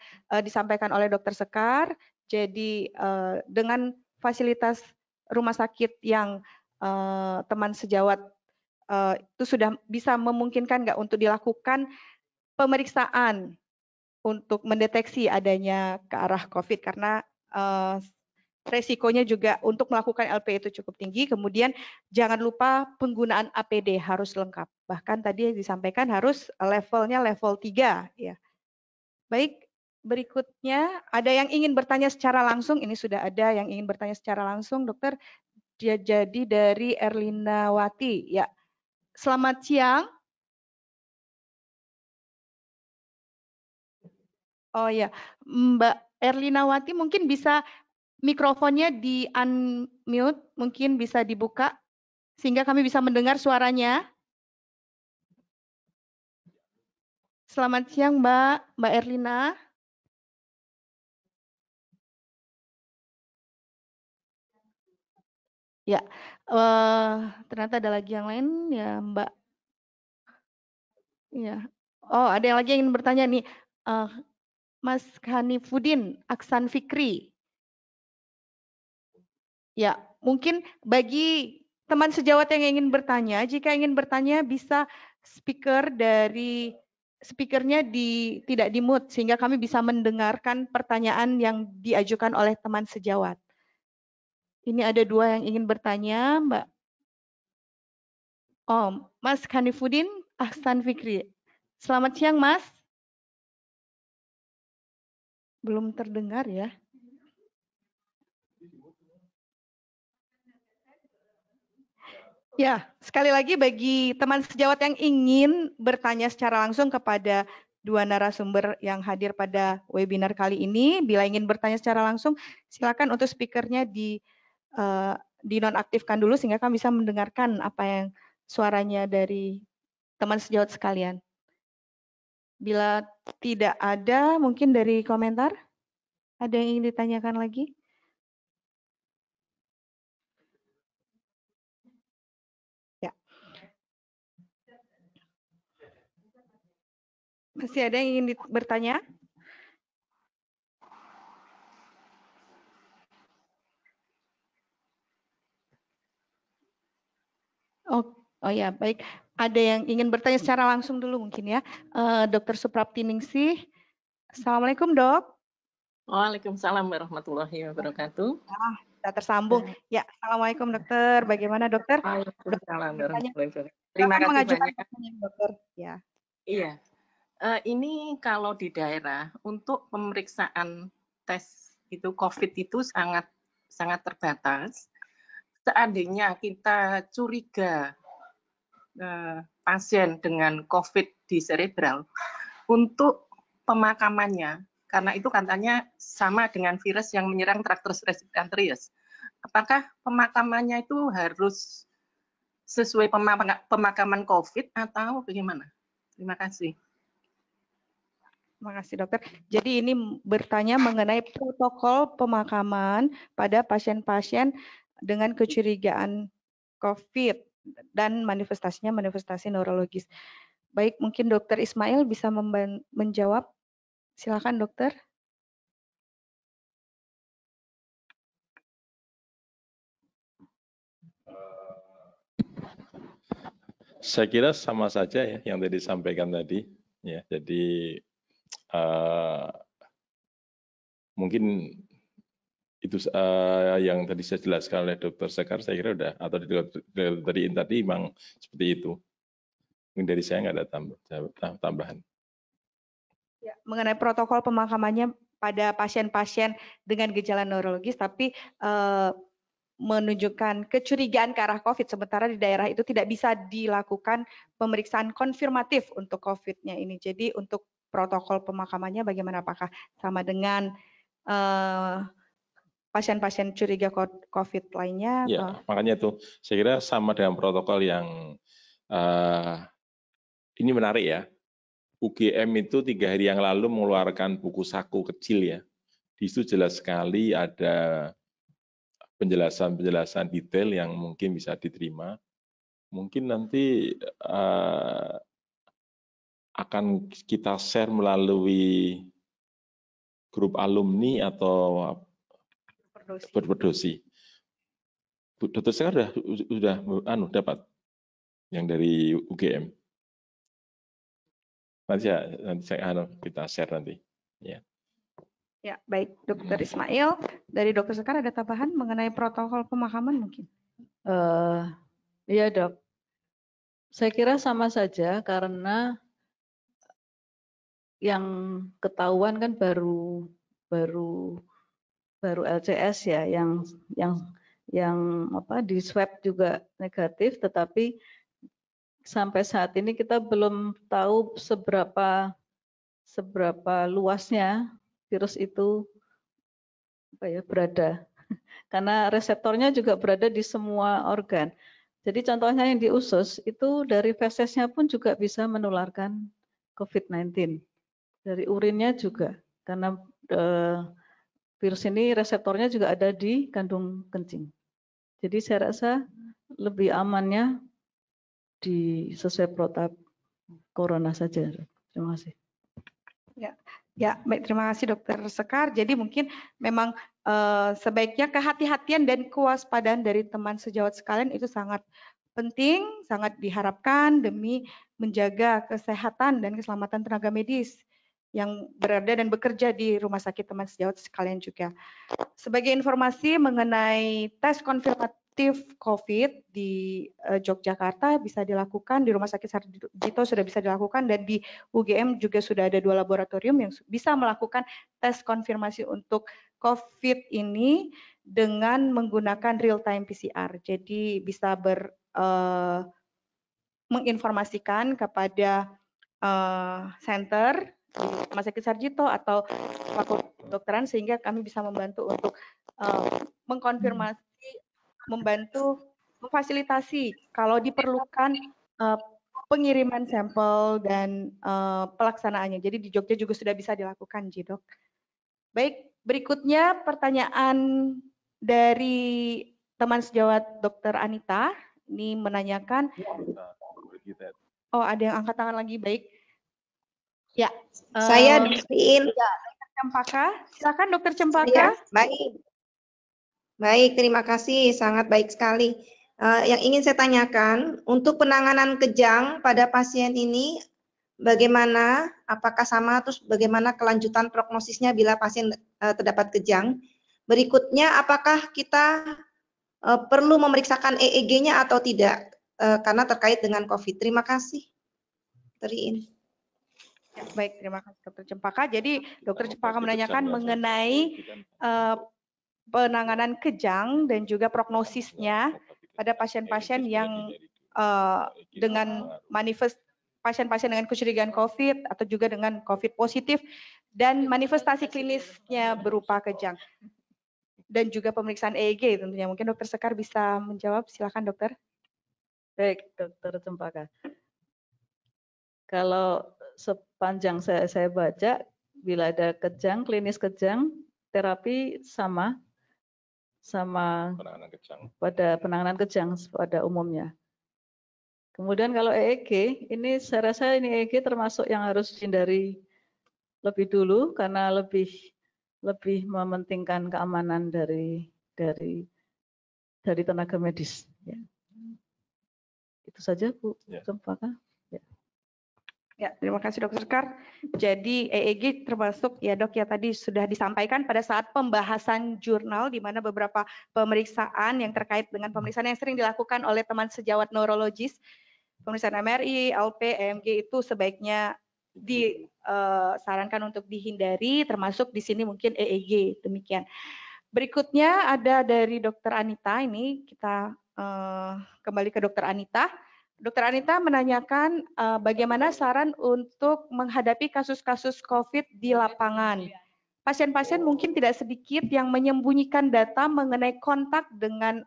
disampaikan oleh Dokter Sekar. Jadi dengan fasilitas rumah sakit yang teman sejawat itu sudah bisa memungkinkan nggak untuk dilakukan pemeriksaan untuk mendeteksi adanya ke arah COVID, karena resikonya juga untuk melakukan LP itu cukup tinggi. Kemudian jangan lupa penggunaan APD harus lengkap. Bahkan tadi disampaikan harus levelnya level 3 ya. Baik, berikutnya ada yang ingin bertanya secara langsung. Ini sudah ada yang ingin bertanya secara langsung, Dokter. Dia jadi dari Erlina Wati. Ya. Selamat siang. Oh ya, Mbak Erlina Wati mungkin bisa mikrofonnya di unmute, mungkin bisa dibuka sehingga kami bisa mendengar suaranya. Selamat siang Mbak Erlina. Ya, ternyata ada lagi yang lain ya Mbak. Ya. Oh, ada yang lagi yang ingin bertanya nih. Mas Hanifudin Aksan Fikri. Ya, mungkin bagi teman sejawat yang ingin bertanya, jika ingin bertanya bisa speakernya tidak di mute sehingga kami bisa mendengarkan pertanyaan yang diajukan oleh teman sejawat. Ini ada 2 yang ingin bertanya, Mbak. Oh, Mas Hanifudin Ahsan Fikri. Selamat siang, Mas. Belum terdengar ya. Ya, sekali lagi bagi teman sejawat yang ingin bertanya secara langsung kepada 2 narasumber yang hadir pada webinar kali ini, bila ingin bertanya secara langsung, silakan untuk speakernya dinonaktifkan dulu sehingga kami bisa mendengarkan apa yang suaranya dari teman sejawat sekalian. Bila tidak ada, mungkin dari komentar, ada yang ingin ditanyakan lagi? Ya. Masih ada yang ingin bertanya? Oh ya, baik. Ada yang ingin bertanya secara langsung dulu mungkin ya. Dr. Suprapti Ningsih. Assalamualaikum, Dok. Waalaikumsalam warahmatullahi wabarakatuh. Kita tersambung. Ya, Assalamualaikum, Dokter. Bagaimana, Dokter? Waalaikumsalam warahmatullahi wabarakatuh. Terima Silakan kasih mengajukan banyak. pertanyaan, Dokter. Ya. Iya. Ini kalau di daerah untuk pemeriksaan tes itu COVID itu sangat terbatas. Seandainya kita curiga pasien dengan COVID di cerebral, untuk pemakamannya, karena itu katanya sama dengan virus yang menyerang traktus respiratoris. Apakah pemakamannya itu harus sesuai pemakaman COVID atau bagaimana? Terima kasih. Terima kasih, Dokter. Jadi ini bertanya mengenai protokol pemakaman pada pasien-pasien dengan kecurigaan COVID dan manifestasinya manifestasi neurologis. Baik, mungkin Dokter Ismail bisa menjawab. Silakan, Dokter. Saya kira sama saja ya yang tadi disampaikan tadi. Ya, jadi mungkin itu yang tadi saya jelaskan oleh Dr. Sekar, saya kira udah, atau dari tadi memang seperti itu. Mungkin dari saya nggak ada tambahan. Ya, mengenai protokol pemakamannya pada pasien-pasien dengan gejala neurologis, tapi menunjukkan kecurigaan ke arah COVID, sementara di daerah itu tidak bisa dilakukan pemeriksaan konfirmatif untuk COVID-nya ini. Jadi untuk protokol pemakamannya bagaimana? Apakah sama dengan pasien-pasien curiga COVID lainnya? Ya, atau? makanya itu saya kira sama dengan protokol yang ini menarik ya. UGM itu 3 hari yang lalu mengeluarkan buku saku kecil ya. Di situ jelas sekali ada penjelasan-penjelasan detail yang mungkin bisa diterima. Mungkin nanti akan kita share melalui grup alumni atau berdosi. Dokter Sekar sudah dapat yang dari UGM. Nanti kita share nanti. Ya. Ya, baik, Dokter Ismail. Dari Dokter Sekar ada tambahan mengenai protokol pemakaman mungkin? Iya, Dok. Saya kira sama saja karena yang ketahuan kan baru LCS ya, yang di swab juga negatif, tetapi sampai saat ini kita belum tahu seberapa luasnya virus itu berada, karena reseptornya juga berada di semua organ. Jadi contohnya yang di usus itu dari fesesnya pun juga bisa menularkan COVID-19, dari urinnya juga, karena virus ini reseptornya juga ada di kandung kencing. Jadi saya rasa lebih amannya di sesuai protap corona saja. Terima kasih. Ya, baik, terima kasih Dokter Sekar. Jadi mungkin memang sebaiknya kehati-hatian dan kewaspadaan dari teman sejawat sekalian itu sangat penting, sangat diharapkan demi menjaga kesehatan dan keselamatan tenaga medis yang berada dan bekerja di rumah sakit teman sejawat sekalian juga. Sebagai informasi mengenai tes konfirmatif COVID di Yogyakarta bisa dilakukan, di Rumah Sakit Sarjito sudah bisa dilakukan, dan di UGM juga sudah ada 2 laboratorium yang bisa melakukan tes konfirmasi untuk COVID ini dengan menggunakan real time PCR. Jadi bisa menginformasikan kepada center di Rumah Sakit Sarjito atau Fakultas Kedokteran sehingga kami bisa membantu untuk mengkonfirmasi, membantu memfasilitasi kalau diperlukan pengiriman sampel dan pelaksanaannya. Jadi di Jogja juga sudah bisa dilakukan, Jidok. Baik, berikutnya pertanyaan dari teman sejawat Dr. Anita. Ini menanyakan, oh ada yang angkat tangan lagi, baik. Ya, Saya Dustin. Cempaka, silakan Dokter Cempaka. Baik, terima kasih, sangat baik sekali. Yang ingin saya tanyakan, untuk penanganan kejang pada pasien ini, bagaimana, apakah sama, terus bagaimana kelanjutan prognosisnya bila pasien terdapat kejang? Berikutnya, apakah kita perlu memeriksakan EEG-nya atau tidak, karena terkait dengan COVID? Terima kasih. Baik, terima kasih Dokter Cempaka. Jadi Dokter Cempaka menanyakan mengenai penanganan kejang dan juga prognosisnya pada pasien-pasien yang dengan pasien-pasien dengan kecurigaan COVID atau juga dengan COVID positif dan manifestasi klinisnya berupa kejang. Dan juga pemeriksaan EEG tentunya. Mungkin Dokter Sekar bisa menjawab, silakan Dokter. Baik, Dokter Cempaka. Kalau sepanjang saya baca, bila ada kejang, klinis kejang, terapi sama penanganan kejang. pada penanganan kejang pada umumnya. Kemudian kalau EEG, ini saya rasa ini EEG termasuk yang harus dihindari lebih dulu karena lebih mementingkan keamanan dari tenaga medis. Ya. Itu saja Bu Cempaka. Ya, terima kasih Dokter Sekar. Jadi EEG termasuk ya Dok ya tadi sudah disampaikan pada saat pembahasan jurnal di mana beberapa pemeriksaan yang terkait dengan pemeriksaan yang sering dilakukan oleh teman sejawat neurologis, pemeriksaan MRI, LP, EMG itu sebaiknya disarankan untuk dihindari, termasuk di sini mungkin EEG demikian. Berikutnya ada dari Dokter Anita, ini kita kembali ke Dokter Anita. Dokter Anita menanyakan bagaimana saran untuk menghadapi kasus-kasus COVID di lapangan. Pasien-pasien mungkin tidak sedikit yang menyembunyikan data mengenai kontak dengan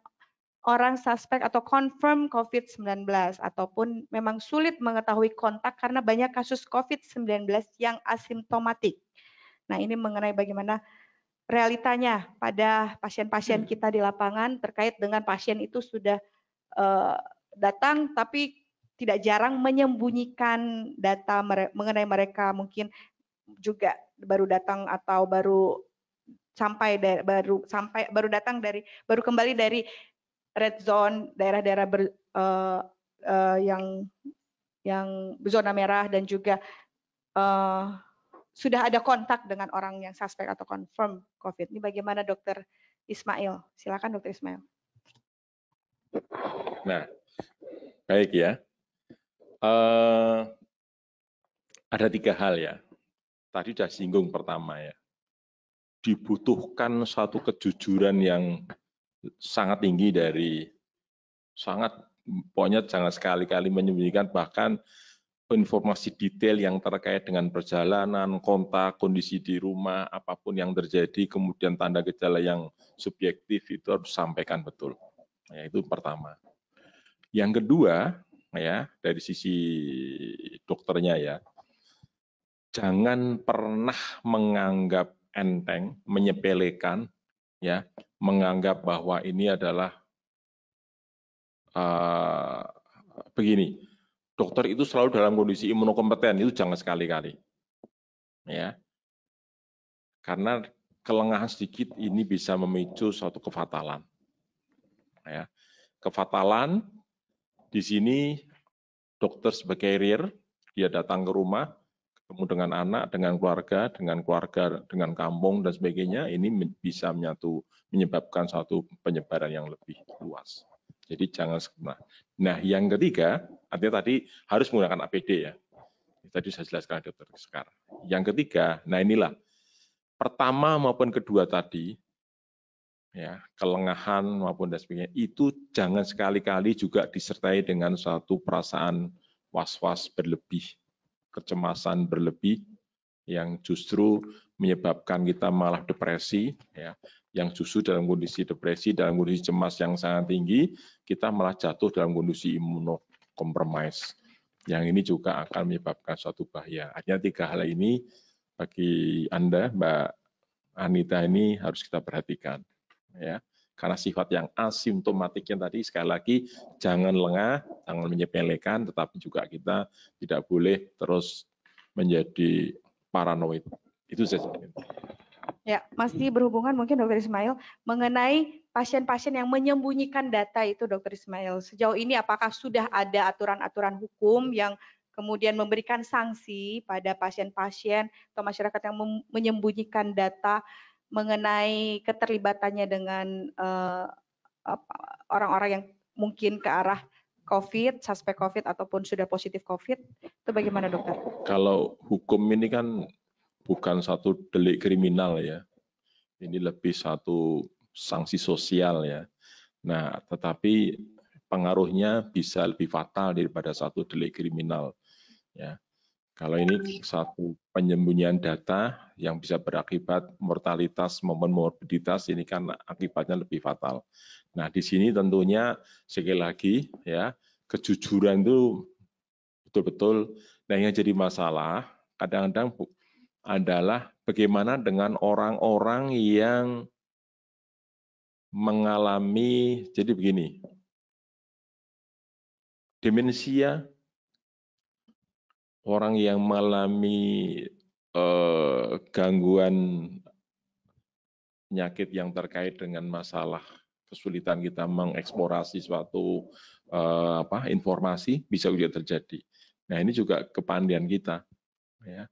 orang suspek atau confirm COVID-19 ataupun memang sulit mengetahui kontak karena banyak kasus COVID-19 yang asimptomatik. Nah, ini mengenai bagaimana realitanya pada pasien-pasien kita di lapangan terkait dengan pasien itu sudah datang tapi tidak jarang menyembunyikan data mengenai mereka, mungkin juga baru datang atau baru kembali dari red zone, daerah-daerah yang zona merah dan juga sudah ada kontak dengan orang yang suspek atau confirm COVID. Ini bagaimana Dokter Ismail? Silakan Dokter Ismail. Nah, baik ya. Ada 3 hal ya. Tadi sudah singgung pertama ya. Dibutuhkan satu kejujuran yang sangat tinggi pokoknya jangan sekali-kali menyembunyikan bahkan informasi detail yang terkait dengan perjalanan, kontak, kondisi di rumah, apapun yang terjadi, kemudian tanda gejala yang subjektif itu harus disampaikan betul. Ya, itu pertama. Yang kedua, ya dari sisi dokternya ya, jangan pernah menganggap enteng, menyepelekan, ya, menganggap bahwa ini adalah begini, dokter itu selalu dalam kondisi imunokompeten, itu jangan sekali-kali. Ya. Karena kelengahan sedikit ini bisa memicu suatu kefatalan. Ya. Kefatalan di sini dokter sebagai carrier, dia datang ke rumah, ketemu dengan anak, dengan keluarga, dengan kampung dan sebagainya, ini bisa menyebabkan suatu penyebaran yang lebih luas. Jadi jangan sebenarnya. Nah, yang ketiga, artinya tadi harus menggunakan APD ya. Tadi saya jelaskan dokter sekarang. Yang ketiga, nah inilah pertama maupun kedua tadi, ya kelengahan maupun dan sebagainya, itu jangan sekali-kali juga disertai dengan suatu perasaan was-was berlebih, kecemasan berlebih, yang justru menyebabkan kita malah depresi, ya, yang justru dalam kondisi depresi, dalam kondisi cemas yang sangat tinggi, kita malah jatuh dalam kondisi imunokompromis. Yang ini juga akan menyebabkan suatu bahaya. Artinya tiga hal ini bagi Anda, Mbak Anita, ini harus kita perhatikan. Ya, karena sifat yang asimptomatiknya tadi, sekali lagi, jangan lengah, jangan menyepelekan, tetapi juga kita tidak boleh terus menjadi paranoid. Itu saja. Ya, masih berhubungan mungkin Dr. Ismail mengenai pasien-pasien yang menyembunyikan data itu, Dr. Ismail. Sejauh ini apakah sudah ada aturan-aturan hukum yang kemudian memberikan sanksi pada pasien-pasien atau masyarakat yang menyembunyikan data mengenai keterlibatannya dengan orang-orang yang mungkin ke arah COVID, suspek COVID ataupun sudah positif COVID? Itu bagaimana, dokter? Kalau hukum ini kan bukan satu delik kriminal ya, ini lebih satu sanksi sosial ya. Nah, tetapi pengaruhnya bisa lebih fatal daripada satu delik kriminal ya. Kalau ini satu penyembunyian data yang bisa berakibat mortalitas maupun morbiditas, ini kan akibatnya lebih fatal. Nah, di sini tentunya sekali lagi ya, kejujuran itu betul-betul. Nah, yang jadi masalah kadang-kadang adalah bagaimana dengan orang-orang yang mengalami, jadi begini, demensia, orang yang mengalami gangguan penyakit yang terkait dengan masalah kesulitan kita mengeksplorasi suatu informasi, bisa juga terjadi. Nah, ini juga kepandaian kita. Ya.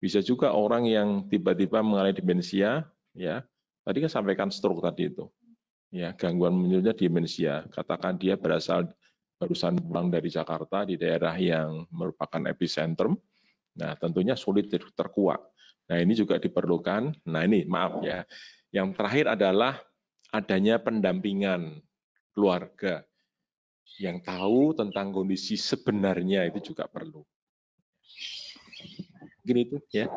Bisa juga orang yang tiba-tiba mengalami demensia, ya. Tadi kan sampaikan stroke tadi itu. Ya, gangguan munculnya demensia. Katakan dia barusan pulang dari Jakarta di daerah yang merupakan epicentrum. Nah, tentunya sulit terkuak. Nah, ini juga diperlukan. Nah, ini maaf ya. Yang terakhir adalah adanya pendampingan keluarga yang tahu tentang kondisi sebenarnya, itu juga perlu. Mungkin itu ya.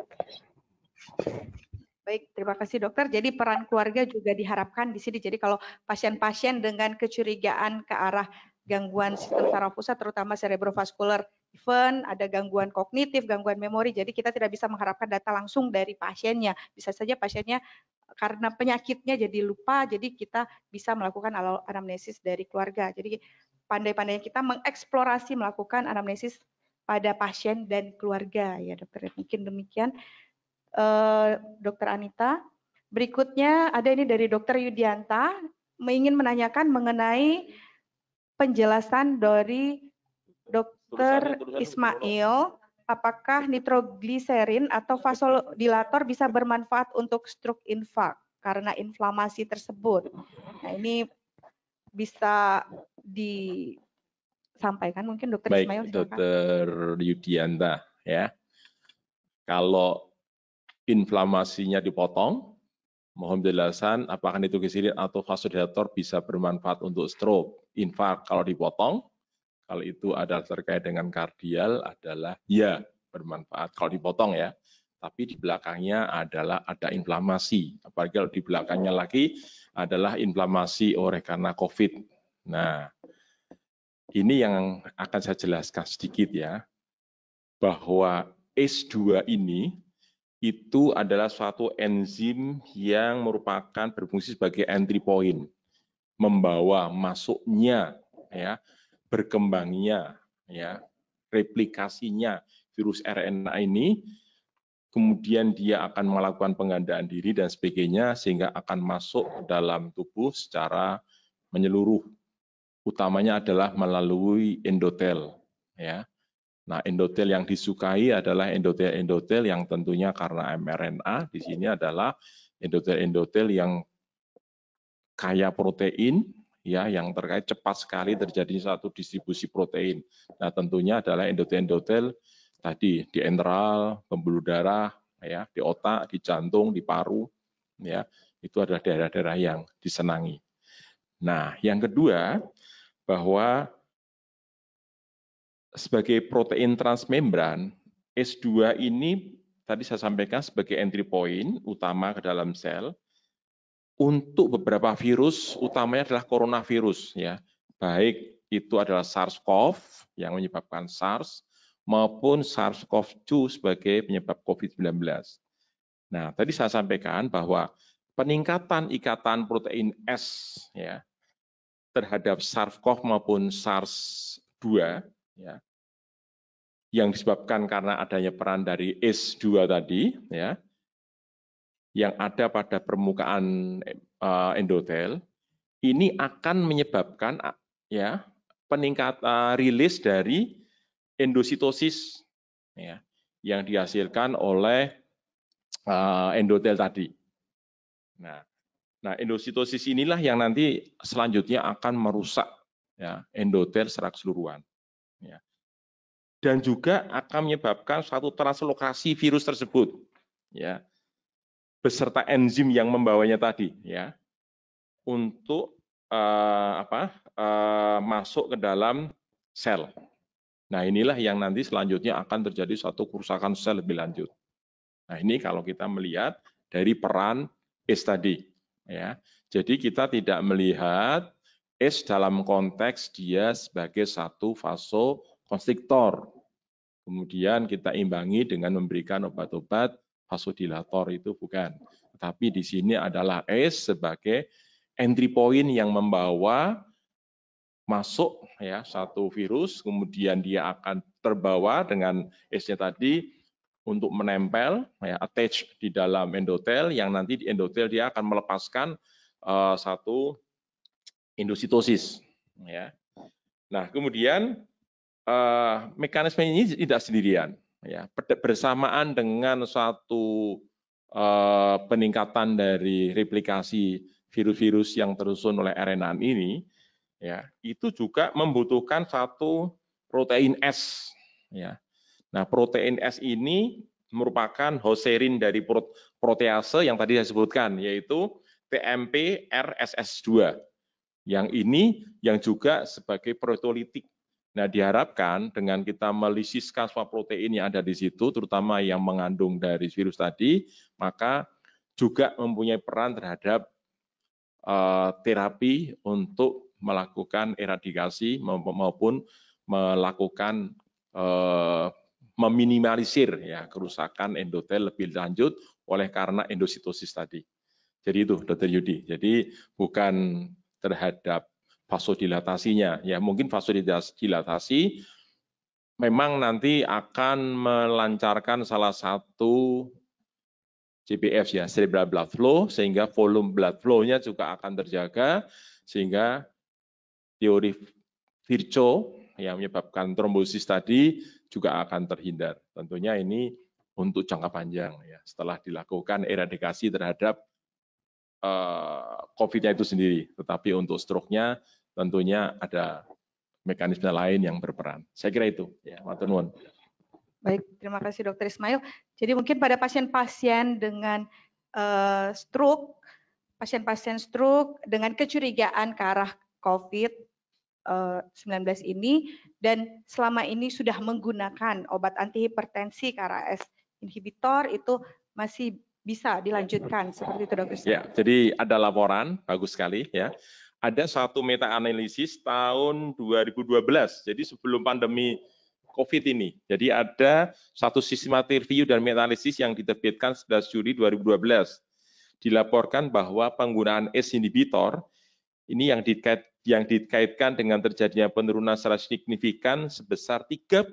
Baik, terima kasih dokter. Jadi peran keluarga juga diharapkan di sini. Jadi kalau pasien-pasien dengan kecurigaan ke arah gangguan sistem saraf pusat, terutama cerebrovascular, even ada gangguan kognitif, gangguan memori, jadi kita tidak bisa mengharapkan data langsung dari pasiennya. Bisa saja pasiennya karena penyakitnya jadi lupa, jadi kita bisa melakukan anamnesis dari keluarga. Jadi pandai-pandai kita mengeksplorasi, melakukan anamnesis pada pasien dan keluarga, ya dokter. Mungkin demikian. Dokter Anita. Berikutnya ada ini dari Dokter Yudianta, ingin menanyakan mengenai penjelasan dari Dokter Ismail, apakah nitrogliserin atau vasodilator bisa bermanfaat untuk stroke infark karena inflamasi tersebut. Nah, ini bisa disampaikan mungkin Dokter Ismail. Baik, Dokter Yudianta ya. Kalau inflamasinya dipotong, mohon penjelasan apakah nitrogliserin atau vasodilator bisa bermanfaat untuk stroke, infark. Kalau dipotong, kalau itu adalah terkait dengan kardial adalah ya bermanfaat kalau dipotong ya. Tapi di belakangnya adalah ada inflamasi. Apalagi kalau di belakangnya lagi adalah inflamasi oleh karena COVID. Nah, ini yang akan saya jelaskan sedikit ya, bahwa ACE2 ini itu adalah suatu enzim yang merupakan berfungsi sebagai entry point, membawa masuknya ya berkembangnya, ya replikasinya virus RNA ini, kemudian dia akan melakukan penggandaan diri dan sebagainya sehingga akan masuk ke dalam tubuh secara menyeluruh. Utamanya adalah melalui endotel, ya. Nah, endotel yang disukai adalah endotel-endotel yang tentunya karena mRNA di sini adalah endotel-endotel yang kaya protein, ya, yang terkait cepat sekali terjadi satu distribusi protein. Nah, tentunya adalah endotel-endotel tadi di enteral, pembuluh darah, ya, di otak, di jantung, di paru, ya, itu adalah daerah-daerah yang disenangi. Nah, yang kedua bahwa sebagai protein transmembran, S2 ini tadi saya sampaikan sebagai entry point utama ke dalam sel untuk beberapa virus, utamanya adalah coronavirus, ya. Baik itu adalah SARS-CoV yang menyebabkan SARS maupun SARS-CoV-2 sebagai penyebab COVID-19. Nah, tadi saya sampaikan bahwa peningkatan ikatan protein S, ya, terhadap SARS-CoV maupun SARS-2, ya, yang disebabkan karena adanya peran dari ACE2 tadi, ya, yang ada pada permukaan endotel, ini akan menyebabkan, ya, peningkatan rilis dari endositosis, ya, yang dihasilkan oleh endotel tadi. Nah, endositosis inilah yang nanti selanjutnya akan merusak, ya, endotel secara keseluruhan, ya. Dan juga akan menyebabkan suatu translokasi virus tersebut, ya, beserta enzim yang membawanya tadi, ya, untuk masuk ke dalam sel. Nah, inilah yang nanti selanjutnya akan terjadi suatu kerusakan sel lebih lanjut. Nah, ini kalau kita melihat dari peran ACE tadi, ya. Jadi kita tidak melihat ACE dalam konteks dia sebagai satu vasokonstriktor. Kemudian kita imbangi dengan memberikan obat-obat vasodilator, itu bukan. Tetapi di sini adalah ACE sebagai entry point yang membawa masuk, ya, satu virus, kemudian dia akan terbawa dengan ACE-nya tadi untuk menempel, ya, attach di dalam endotel, yang nanti di endotel dia akan melepaskan satu endositosis, ya. Nah, kemudian mekanisme ini tidak sendirian, ya, bersamaan dengan suatu peningkatan dari replikasi virus-virus yang tersusun oleh RNA ini, ya, itu juga membutuhkan satu protein S, ya. Nah, protein S ini merupakan host serine dari protease yang tadi saya sebutkan, yaitu TMP RSS2. Yang ini yang juga sebagai proteolitik. Nah, diharapkan dengan kita melisiskan semua protein yang ada di situ, terutama yang mengandung dari virus tadi, maka juga mempunyai peran terhadap terapi untuk melakukan eradikasi maupun melakukan meminimalisir, ya, kerusakan endotel lebih lanjut oleh karena endositosis tadi. Jadi itu, Dr. Yudi. Jadi bukan terhadap vasodilatasinya, ya, mungkin vasodilatasi memang nanti akan melancarkan salah satu CBF, ya, cerebral blood flow, sehingga volume blood flow-nya juga akan terjaga, sehingga teori Virchow yang menyebabkan trombosis tadi juga akan terhindar. Tentunya ini untuk jangka panjang, ya, setelah dilakukan eradikasi terhadap COVID-nya itu sendiri. Tetapi untuk stroke-nya tentunya ada mekanisme lain yang berperan. Saya kira itu, ya, matur nuwun. Baik, terima kasih Dr. Ismail. Jadi mungkin pada pasien-pasien dengan pasien-pasien stroke dengan kecurigaan ke arah COVID-19 ini, dan selama ini sudah menggunakan obat antihipertensi KRAS inhibitor, itu masih bisa dilanjutkan, seperti itu, Dr. Ismail. Ya, jadi ada laporan, bagus sekali, ya. Ada satu meta-analisis tahun 2012, jadi sebelum pandemi COVID ini. Jadi ada satu systematic review dan meta-analisis yang diterbitkan 11 Juli 2012. Dilaporkan bahwa penggunaan ACE inhibitor ini yang yang dikaitkan dengan terjadinya penurunan secara signifikan sebesar 34%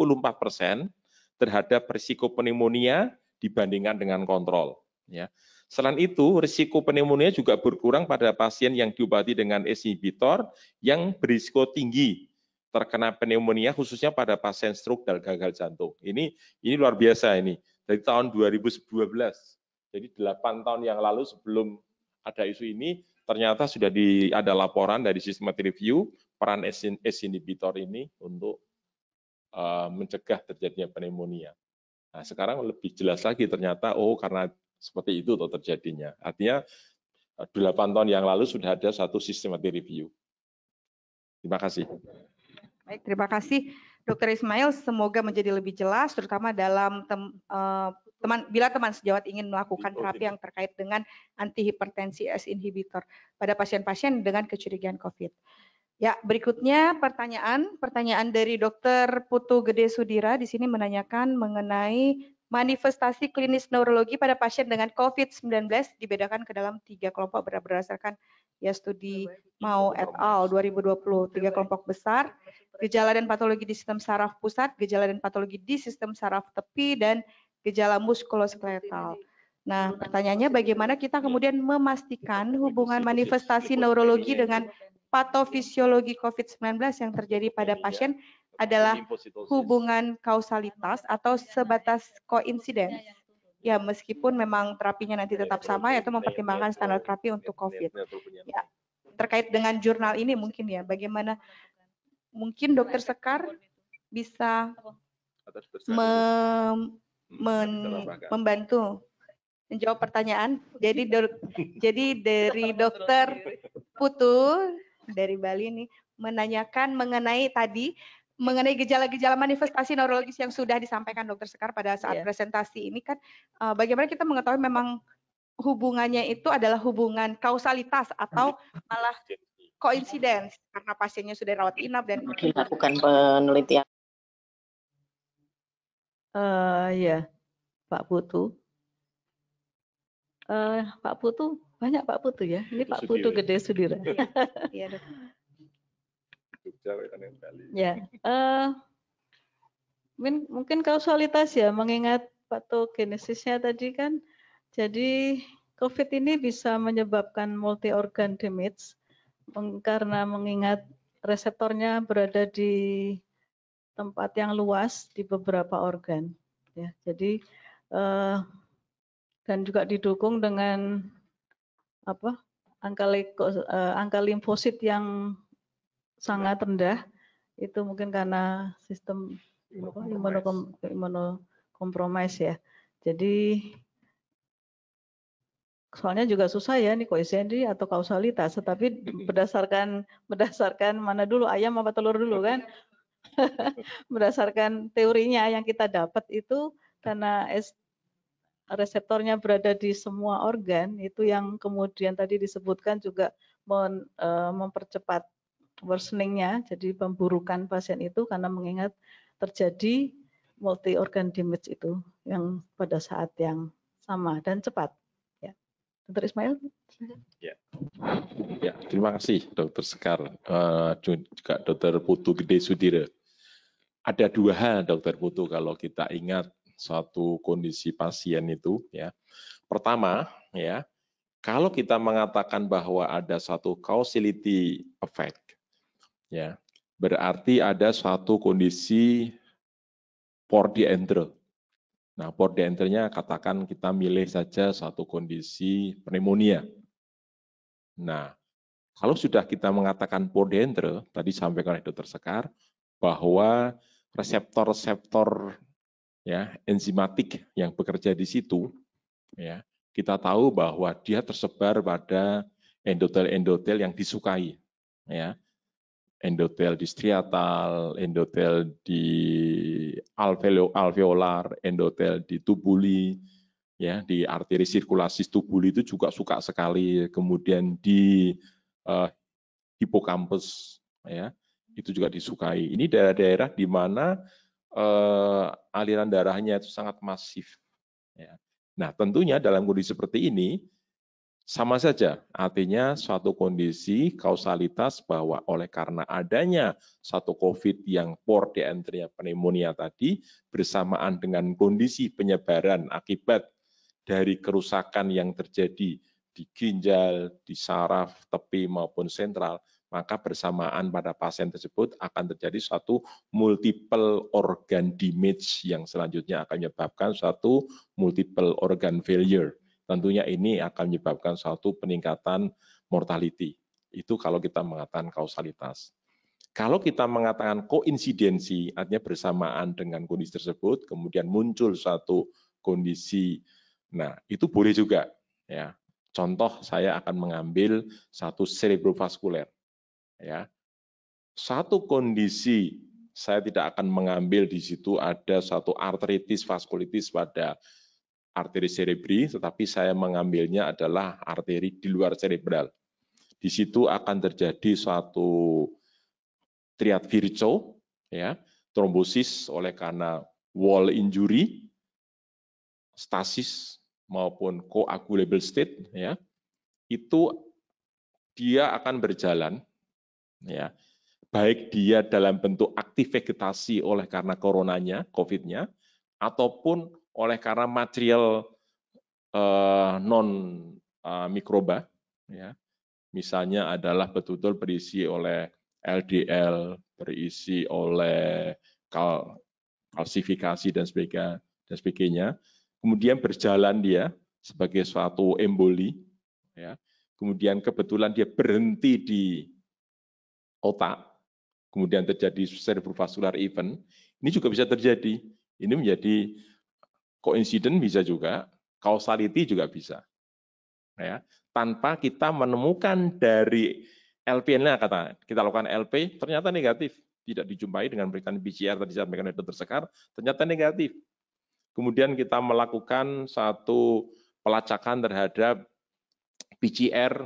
terhadap risiko pneumonia dibandingkan dengan kontrol. Ya. Selain itu, risiko pneumonia juga berkurang pada pasien yang diobati dengan ACE inhibitor yang berisiko tinggi terkena pneumonia, khususnya pada pasien stroke dan gagal jantung. Ini luar biasa ini. Dari tahun 2012, jadi 8 tahun yang lalu sebelum ada isu ini, ternyata sudah ada laporan dari systematic review peran ACE inhibitor ini untuk mencegah terjadinya pneumonia. Nah, sekarang lebih jelas lagi ternyata karena seperti itu terjadinya. Artinya 8 tahun yang lalu sudah ada satu systematic review. Terima kasih. Baik, terima kasih Dr. Ismail. Semoga menjadi lebih jelas, terutama dalam bila teman sejawat ingin melakukan terapi yang terkait dengan antihipertensi ACE inhibitor pada pasien-pasien dengan kecurigaan COVID. Ya, berikutnya pertanyaan dari Dr. Putu Gede Sudira di sini menanyakan mengenai manifestasi klinis neurologi pada pasien dengan COVID-19 dibedakan ke dalam 3 kelompok berdasarkan studi Mao et al. 2020. 3 kelompok besar, gejala dan patologi di sistem saraf pusat, gejala dan patologi di sistem saraf tepi, dan gejala muskuloskeletal. Nah, pertanyaannya bagaimana kita kemudian memastikan hubungan manifestasi neurologi dengan patofisiologi COVID-19 yang terjadi pada pasien adalah hubungan kausalitas atau sebatas koinsiden. Ya, meskipun memang terapinya nanti tetap sama, yaitu mempertimbangkan standar terapi untuk COVID. Ya, terkait dengan jurnal ini mungkin ya, bagaimana mungkin Dokter Sekar bisa membantu menjawab pertanyaan. Jadi dari Dokter Putu dari Bali ini menanyakan mengenai gejala-gejala manifestasi neurologis yang sudah disampaikan Dokter Sekar pada saat presentasi ini kan, bagaimana kita mengetahui memang hubungannya itu adalah hubungan kausalitas atau malah koinsidens karena pasiennya sudah rawat inap dan dilakukan penelitian. Ya, Pak Putu. Pak Putu, banyak Pak Putu ya. Ini Pak Putu Gede Sudira. Iya, Dok. Ya, mungkin kausalitas ya, mengingat patogenesisnya tadi kan. Jadi COVID ini bisa menyebabkan multi organ damage karena mengingat reseptornya berada di tempat yang luas di beberapa organ. Ya, jadi dan juga didukung dengan angka limfosit yang sangat rendah. Itu mungkin karena sistem imunokompromis ya. Jadi soalnya juga susah ya nih koinsidensi atau kausalitas, tetapi berdasarkan mana dulu, ayam apa telur dulu kan? Berdasarkan teorinya yang kita dapat itu karena reseptornya berada di semua organ, itu yang kemudian tadi disebutkan juga mempercepat worseningnya, jadi pemburukan pasien itu karena mengingat terjadi multi organ damage itu yang pada saat yang sama dan cepat. Dr. Ismail? Ya, terima kasih Dr. Sekar, juga Dr. Putu Gede Sudira. Ada 2 hal Dr. Putu kalau kita ingat suatu kondisi pasien itu ya. Pertama ya, kalau kita mengatakan bahwa ada satu causality effect ya, berarti ada suatu kondisi port dienter. Nah, port dienternya katakan kita milih saja satu kondisi pneumonia. Nah, kalau sudah kita mengatakan port dienter, tadi sampaikan oleh Dr. Sekar, bahwa reseptor-reseptor ya enzimatik yang bekerja di situ, ya kita tahu bahwa dia tersebar pada endotel-endotel yang disukai, ya. Endotel di striatal, endotel di alveolar, endotel di tubuli, ya di arteri sirkulasi tubuli itu juga suka sekali. Kemudian di hipokampus, ya itu juga disukai. Ini daerah-daerah di mana aliran darahnya itu sangat masif. Ya. Nah tentunya dalam kondisi seperti ini Sama saja, artinya suatu kondisi kausalitas bahwa oleh karena adanya satu COVID yang por di antaranya pneumonia tadi, bersamaan dengan kondisi penyebaran akibat dari kerusakan yang terjadi di ginjal, di saraf, tepi maupun sentral, maka bersamaan pada pasien tersebut akan terjadi suatu multiple organ damage yang selanjutnya akan menyebabkan suatu multiple organ failure. Tentunya ini akan menyebabkan suatu peningkatan mortality. Itu kalau kita mengatakan kausalitas. Kalau kita mengatakan koinsidensi, artinya bersamaan dengan kondisi tersebut, kemudian muncul suatu kondisi, nah itu boleh juga. Ya. Contoh saya akan mengambil satu cerebrovaskuler. Ya. Satu kondisi, saya tidak akan mengambil di situ ada satu arteritis vaskulitis pada arteri cerebri, tetapi saya mengambilnya adalah arteri di luar cerebral. Di situ akan terjadi suatu triad Virchow, ya, trombosis oleh karena wall injury, stasis maupun coagulable state, ya, itu dia akan berjalan, ya, baik dia dalam bentuk aktif vegetasi oleh karena coronanya, COVID-nya, ataupun oleh karena material non mikroba, ya. Misalnya adalah betul-betul berisi oleh LDL, berisi oleh kalsifikasi dan sebagainya. Kemudian berjalan dia sebagai suatu emboli, ya. Kemudian kebetulan dia berhenti di otak, kemudian terjadi cerebrovascular event. Ini juga bisa terjadi. Ini menjadi coincident bisa juga, causality juga bisa. Ya, tanpa kita menemukan dari LP-nya, kata kita lakukan LP, ternyata negatif, tidak dijumpai dengan pemeriksaan PCR tadi saya sampaikan oleh Dr. Sekar, ternyata negatif. Kemudian kita melakukan satu pelacakan terhadap PCR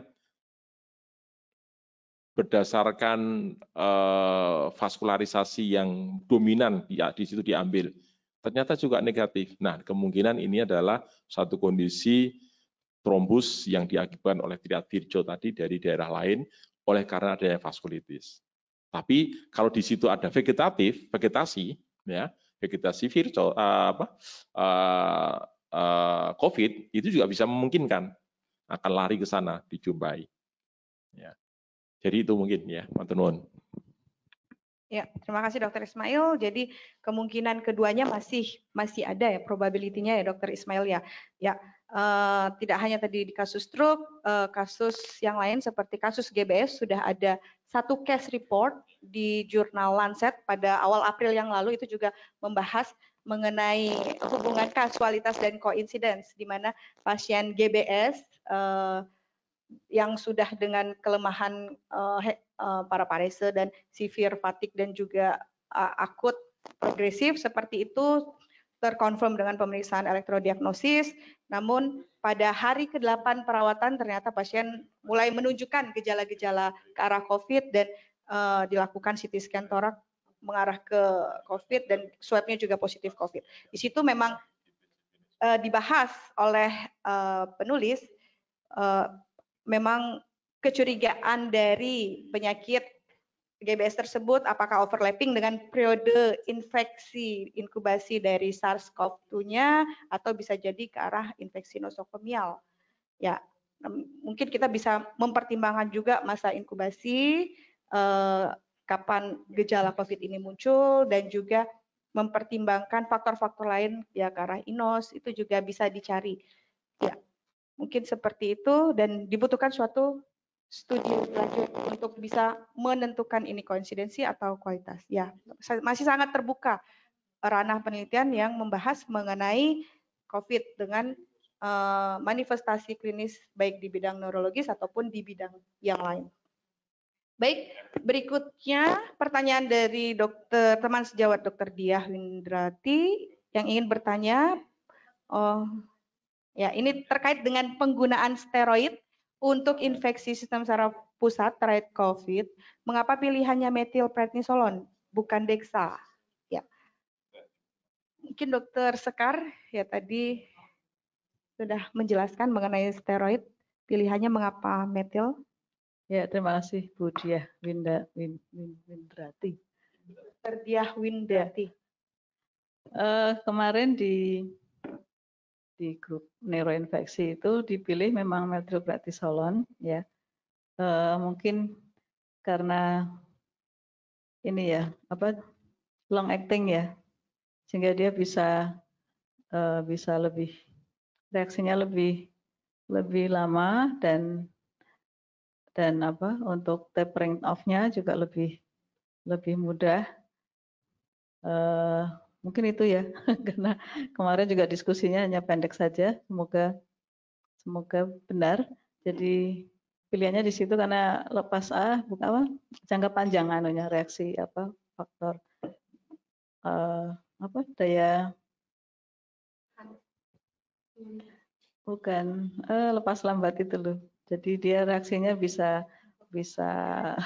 berdasarkan vaskularisasi yang dominan di situ diambil, ternyata juga negatif. Nah, kemungkinan ini adalah satu kondisi trombus yang diakibatkan oleh triad Virchow tadi dari daerah lain oleh karena adanya vaskulitis. Tapi kalau di situ ada vegetasi, ya, vegetasi Virchow, COVID itu juga bisa memungkinkan akan lari ke sana dijumpai. Ya. Jadi itu mungkin ya, Pak Nuwun. Ya, terima kasih Dr. Ismail. Jadi kemungkinan keduanya masih ada ya probability-nya ya Dr. Ismail ya. Ya, tidak hanya tadi di kasus stroke, kasus yang lain seperti kasus GBS sudah ada satu case report di jurnal Lancet pada awal April yang lalu, itu juga membahas mengenai hubungan kasualitas dan coincidence di mana pasien GBS yang sudah dengan kelemahan paraparese dan severe fatigue dan juga akut progresif seperti itu terkonfirm dengan pemeriksaan elektrodiagnosis. Namun pada hari ke-8 perawatan ternyata pasien mulai menunjukkan gejala-gejala ke arah COVID dan dilakukan CT scan torak mengarah ke COVID dan swabnya juga positif COVID. Di situ memang dibahas oleh penulis memang kecurigaan dari penyakit GBS tersebut apakah overlapping dengan periode infeksi inkubasi dari SARS-CoV-2-nya atau bisa jadi ke arah infeksi nosokomial. Ya, mungkin kita bisa mempertimbangkan juga masa inkubasi, kapan gejala COVID ini muncul, dan juga mempertimbangkan faktor-faktor lain ya ke arah INOS, itu juga bisa dicari. Ya, mungkin seperti itu dan dibutuhkan suatu studi lanjut untuk bisa menentukan ini koinsidensi atau kualitas. Ya, masih sangat terbuka ranah penelitian yang membahas mengenai COVID dengan manifestasi klinis baik di bidang neurologis ataupun di bidang yang lain. Baik, berikutnya pertanyaan dari teman sejawat Dr. Diah Windrati yang ingin bertanya. Ya, ini terkait dengan penggunaan steroid untuk infeksi sistem saraf pusat terkait COVID. Mengapa pilihannya metilprednisolon bukan Dexa? Ya, mungkin Dokter Sekar ya tadi sudah menjelaskan mengenai steroid. pilihannya mengapa metil? Ya, terima kasih Bu Diah Windrati. Dr. Diah Windrati. Kemarin di grup neuroinfeksi itu dipilih memang metilprednisolon ya. Mungkin karena ini ya long acting ya, sehingga dia bisa lebih reaksinya lebih lama dan untuk tapering off-nya juga lebih mudah. Mungkin itu ya, karena kemarin juga diskusinya hanya pendek saja. Semoga benar. Jadi pilihannya di situ karena lepas jangka panjang reaksi faktor daya bukan lepas lambat itu loh. Jadi dia reaksinya bisa bisa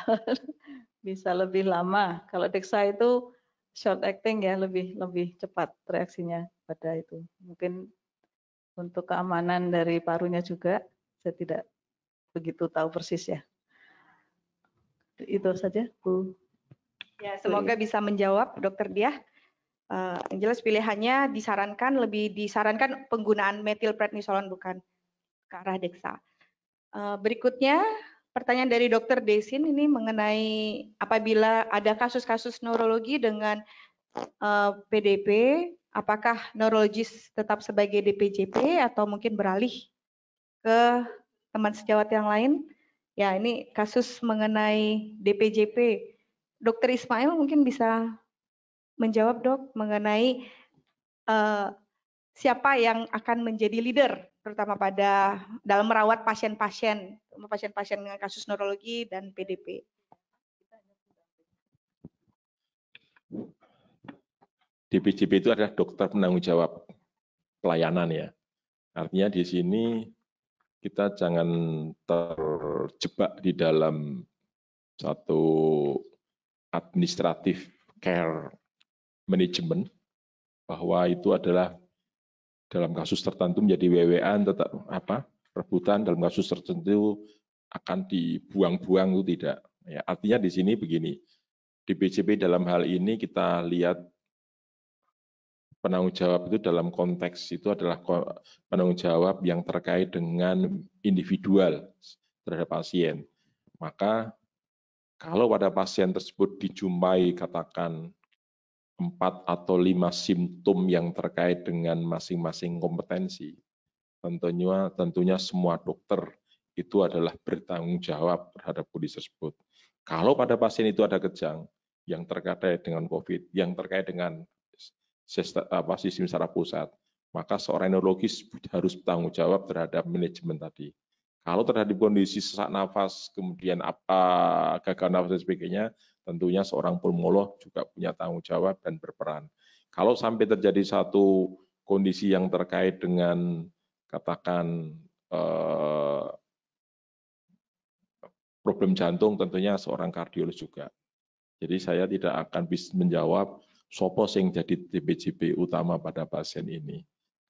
lebih lama. Kalau Dexa itu short acting ya, lebih cepat reaksinya pada itu. Mungkin untuk keamanan dari parunya juga saya tidak begitu tahu persis ya. Itu saja Bu. Ya, semoga bisa menjawab Dr. Diah. Yang jelas pilihannya lebih disarankan penggunaan metilprednisolon bukan ke arah Dexa. Berikutnya pertanyaan dari Dr. Desin ini mengenai apabila ada kasus-kasus neurologi dengan PDP, apakah neurologis tetap sebagai DPJP atau mungkin beralih ke teman sejawat yang lain? Ya, ini kasus mengenai DPJP. Dr. Ismail mungkin bisa menjawab, Dok, mengenai siapa yang akan menjadi leader, terutama dalam merawat pasien-pasien dengan kasus neurologi dan PDP. DPJP itu adalah dokter penanggung jawab pelayanan ya. Artinya di sini kita jangan terjebak di dalam satu administratif care management, bahwa itu adalah dalam kasus tertentu menjadi WWA, tetap rebutan, dalam kasus tertentu akan dibuang-buang, itu tidak. Ya, artinya di sini begini, di BJP dalam hal ini kita lihat penanggung jawab itu dalam konteks itu adalah penanggung jawab yang terkait dengan individual terhadap pasien. Maka kalau pada pasien tersebut dijumpai katakan 4 atau 5 simptom yang terkait dengan masing-masing kompetensi, tentunya semua dokter itu adalah bertanggung jawab terhadap kondisi tersebut. Kalau pada pasien itu ada kejang yang terkait dengan COVID, yang terkait dengan sistem saraf pusat, maka seorang neurologis harus bertanggung jawab terhadap manajemen tadi. Kalau terhadap kondisi sesak nafas, kemudian gagal nafas dan sebagainya, tentunya seorang pulmolog juga punya tanggung jawab dan berperan. Kalau sampai terjadi satu kondisi yang terkait dengan katakan problem jantung, tentunya seorang kardiolog juga. Jadi saya tidak akan bisa menjawab sopo yang jadi DPJP utama pada pasien ini.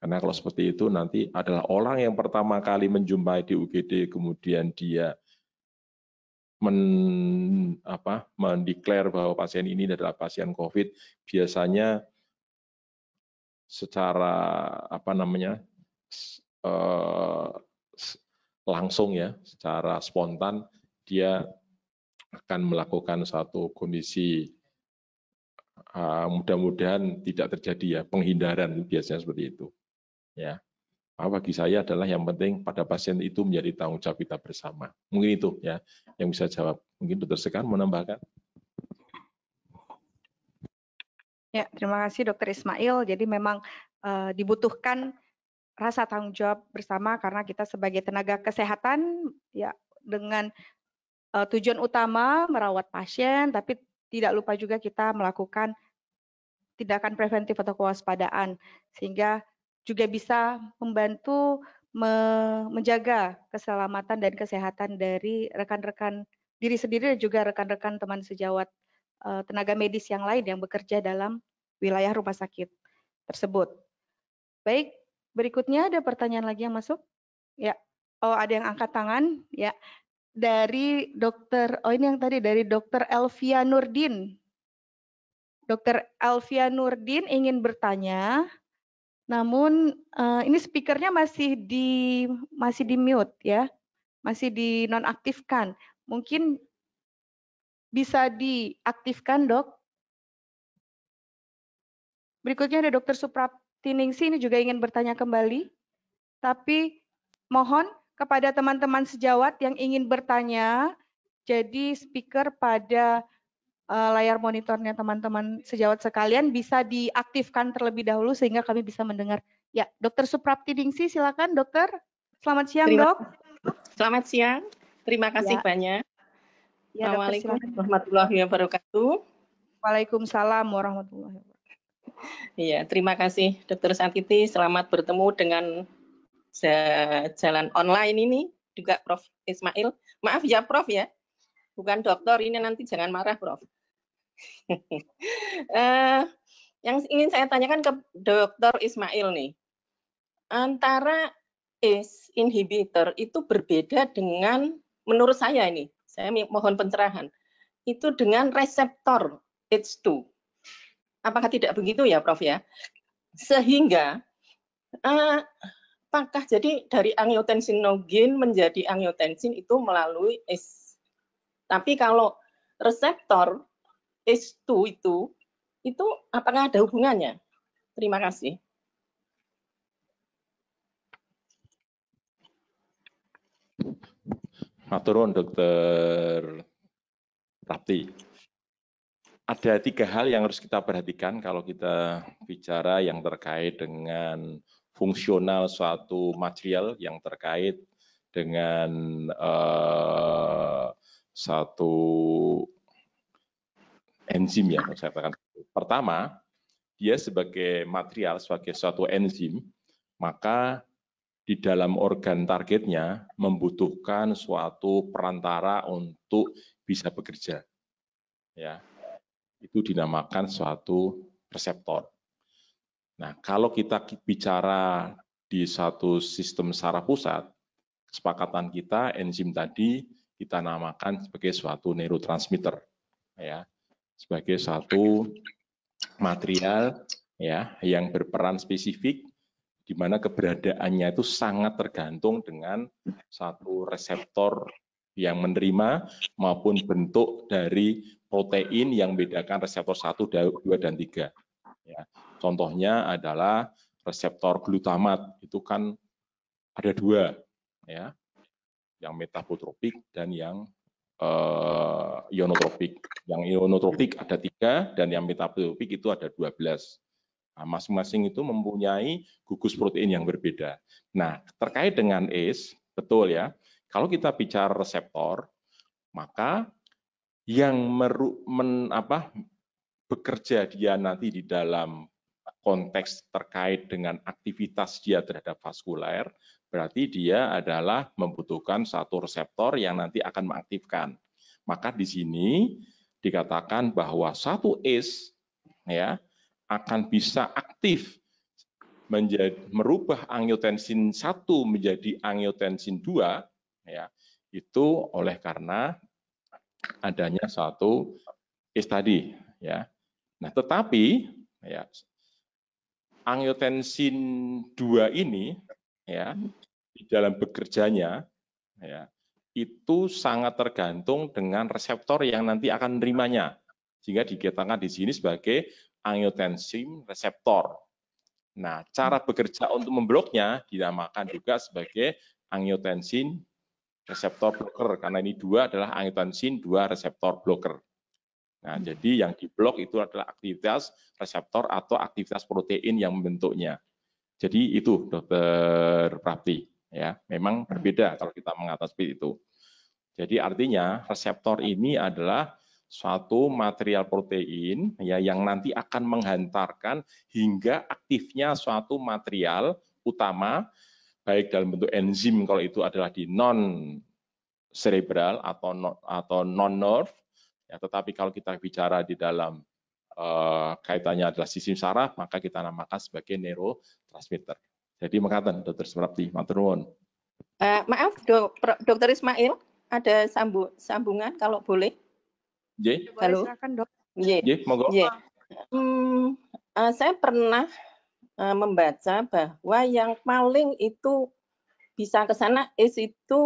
Karena kalau seperti itu nanti adalah orang yang pertama kali menjumpai di UGD, kemudian dia mendeklar bahwa pasien ini adalah pasien COVID, biasanya secara langsung ya, secara spontan dia akan melakukan satu kondisi mudah-mudahan tidak terjadi ya penghindaran, biasanya seperti itu ya. Bagi saya adalah yang penting pada pasien itu menjadi tanggung jawab kita bersama. Mungkin itu ya yang bisa jawab. Mungkin Dr. Sekan mau menambahkan. Ya, terima kasih Dr. Ismail. Jadi memang dibutuhkan rasa tanggung jawab bersama karena kita sebagai tenaga kesehatan ya dengan tujuan utama merawat pasien, tapi tidak lupa juga kita melakukan tindakan preventif atau kewaspadaan sehingga juga bisa membantu menjaga keselamatan dan kesehatan dari rekan-rekan diri sendiri dan juga rekan-rekan teman sejawat tenaga medis yang lain yang bekerja dalam wilayah rumah sakit tersebut. Baik, berikutnya ada pertanyaan lagi yang masuk? Ya, Oh, ada yang angkat tangan ya. Dari dokter, oh ini yang tadi dari dokter Elvia Nurdin. Dokter Elvia Nurdin ingin bertanya, namun ini speakernya masih di mute ya, masih dinonaktifkan. Mungkin bisa diaktifkan, Dok. Berikutnya ada Dokter Supraptiningsi ini juga ingin bertanya kembali. Tapi mohon kepada teman-teman sejawat yang ingin bertanya, jadi speaker pada layar monitornya teman-teman sejawat sekalian bisa diaktifkan terlebih dahulu sehingga kami bisa mendengar. Ya, Dokter Supraptiningsi, silakan Dokter. Selamat siang, Dok. Selamat siang. Terima kasih Ya. banyak. Ya, Dokter, Assalamualaikum silakan. warahmatullahi wabarakatuh. Waalaikumsalam warahmatullahi wabarakatuh. Iya, terima kasih Dr. Santiti. Selamat bertemu dengan jalan online ini juga Prof. Ismail. Maaf ya Prof ya, bukan dokter ini, nanti jangan marah Prof. Yang ingin saya tanyakan ke Dr. Ismail nih, antara ACE inhibitor itu berbeda dengan, menurut saya ini, saya mohon pencerahan, itu dengan reseptor H2. Apakah tidak begitu ya Prof ya? Sehingga apakah jadi dari angiotensinogen menjadi angiotensin itu melalui ACE. Tapi kalau reseptor ACE2 itu apakah ada hubungannya? Terima kasih. Matur nuwun Dokter Prapti. Ada 3 hal yang harus kita perhatikan kalau kita bicara yang terkait dengan fungsional suatu material yang terkait dengan satu enzim ya. Saya katakan. Pertama, dia sebagai material, sebagai suatu enzim, maka di dalam organ targetnya membutuhkan suatu perantara untuk bisa bekerja. Ya, itu dinamakan suatu reseptor. Nah, kalau kita bicara di satu sistem saraf pusat, kesepakatan kita enzim tadi kita namakan sebagai suatu neurotransmitter, ya, sebagai suatu material ya yang berperan spesifik di mana keberadaannya itu sangat tergantung dengan satu reseptor yang menerima maupun bentuk dari protein yang membedakan reseptor 1, 2, dan 3. Ya. Contohnya adalah reseptor glutamat, itu kan ada 2, ya, yang metabotropik dan yang ionotropik. Yang ionotropik ada 3 dan yang metabotropik itu ada 12. Nah, masing-masing itu mempunyai gugus protein yang berbeda. Nah, terkait dengan ACE, betul ya, kalau kita bicara reseptor, maka yang bekerja dia nanti di dalam konteks terkait dengan aktivitas dia terhadap vaskuler, berarti dia adalah membutuhkan satu reseptor yang nanti akan mengaktifkan. Maka di sini dikatakan bahwa satu ACE ya akan bisa aktif merubah angiotensin 1 menjadi angiotensin 2 ya, itu oleh karena adanya satu ACE tadi ya. Nah, tetapi ya angiotensin 2 ini ya di dalam bekerjanya ya itu sangat tergantung dengan reseptor yang nanti akan menerimanya. Sehingga dikatakan di sini sebagai angiotensin reseptor. Nah, cara bekerja untuk membloknya dinamakan juga sebagai angiotensin reseptor blocker, karena ini 2 adalah angiotensin 2 reseptor blocker. Nah, jadi yang diblok itu adalah aktivitas reseptor atau aktivitas protein yang membentuknya. Jadi itu Dokter Prapti, ya, memang berbeda kalau kita mengatakan seperti itu. Jadi artinya reseptor ini adalah suatu material protein ya yang nanti akan menghantarkan hingga aktifnya suatu material utama baik dalam bentuk enzim kalau itu adalah di non cerebral atau non nerve ya, tetapi kalau kita bicara di dalam kaitannya adalah sistem saraf maka kita namakan sebagai neurotransmitter. Jadi mengatakan Dr. Suprapti, matur nuwun. Maaf, Dokter Ismail, ada sambungan kalau boleh. J. Boleh Halo. silakan dok. J, monggo. Saya pernah membaca bahwa yang paling itu bisa ke sana itu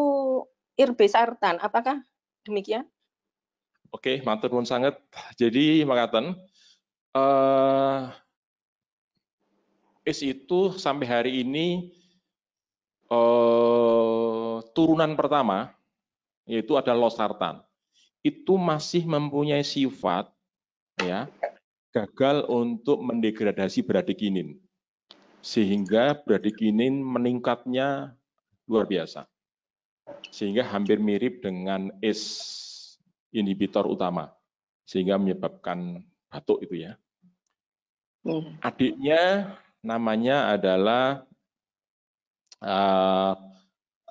irbesartan. Apakah demikian? Oke, matur nuwun sanget. Jadi makaten is itu sampai hari ini turunan pertama yaitu ada losartan. Itu masih mempunyai sifat ya gagal untuk mendegradasi bradikinin. Sehingga bradikinin meningkatnya luar biasa. Sehingga hampir mirip dengan ACE inhibitor utama. Sehingga menyebabkan batuk itu ya. Adiknya namanya adalah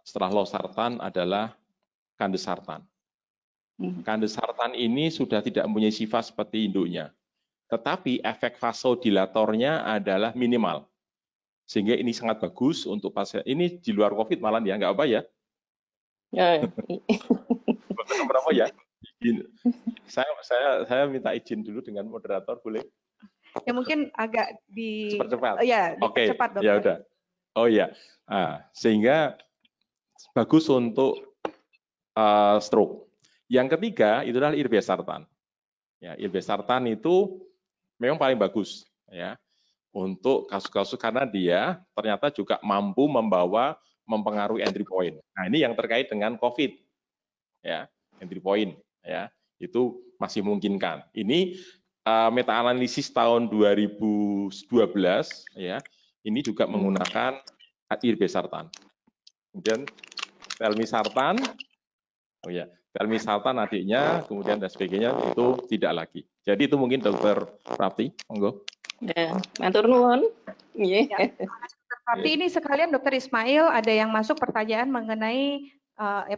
setelah losartan adalah kandesartan. Kandesartan ini sudah tidak mempunyai sifat seperti induknya. Tetapi efek vasodilatornya adalah minimal. Sehingga ini sangat bagus untuk pasien. Ini di luar COVID malah ya, nggak apa ya? Berapa ya? Saya minta izin dulu dengan moderator, boleh? Ya mungkin agak cepat. Ya, dipercepat dokter. Ya udah. Oh ya. Sehingga bagus untuk stroke. Yang ketiga itu adalah irbesartan. Ya, irbesartan itu memang paling bagus ya untuk kasus-kasus karena dia ternyata juga mampu mempengaruhi entry point. Nah, ini yang terkait dengan COVID. Ya, entry point ya. Itu masih memungkinkan. Ini meta analisis tahun 2012 ya. Ini juga menggunakan irbesartan. Kemudian telmisartan, oh ya, telmisartan adiknya, kemudian dan sebagainya itu tidak lagi. Jadi itu mungkin Dokter Prapti, monggo. Ya, matur nuwun. Nggih. Tapi ini sekalian Dokter Ismail ada yang masuk pertanyaan mengenai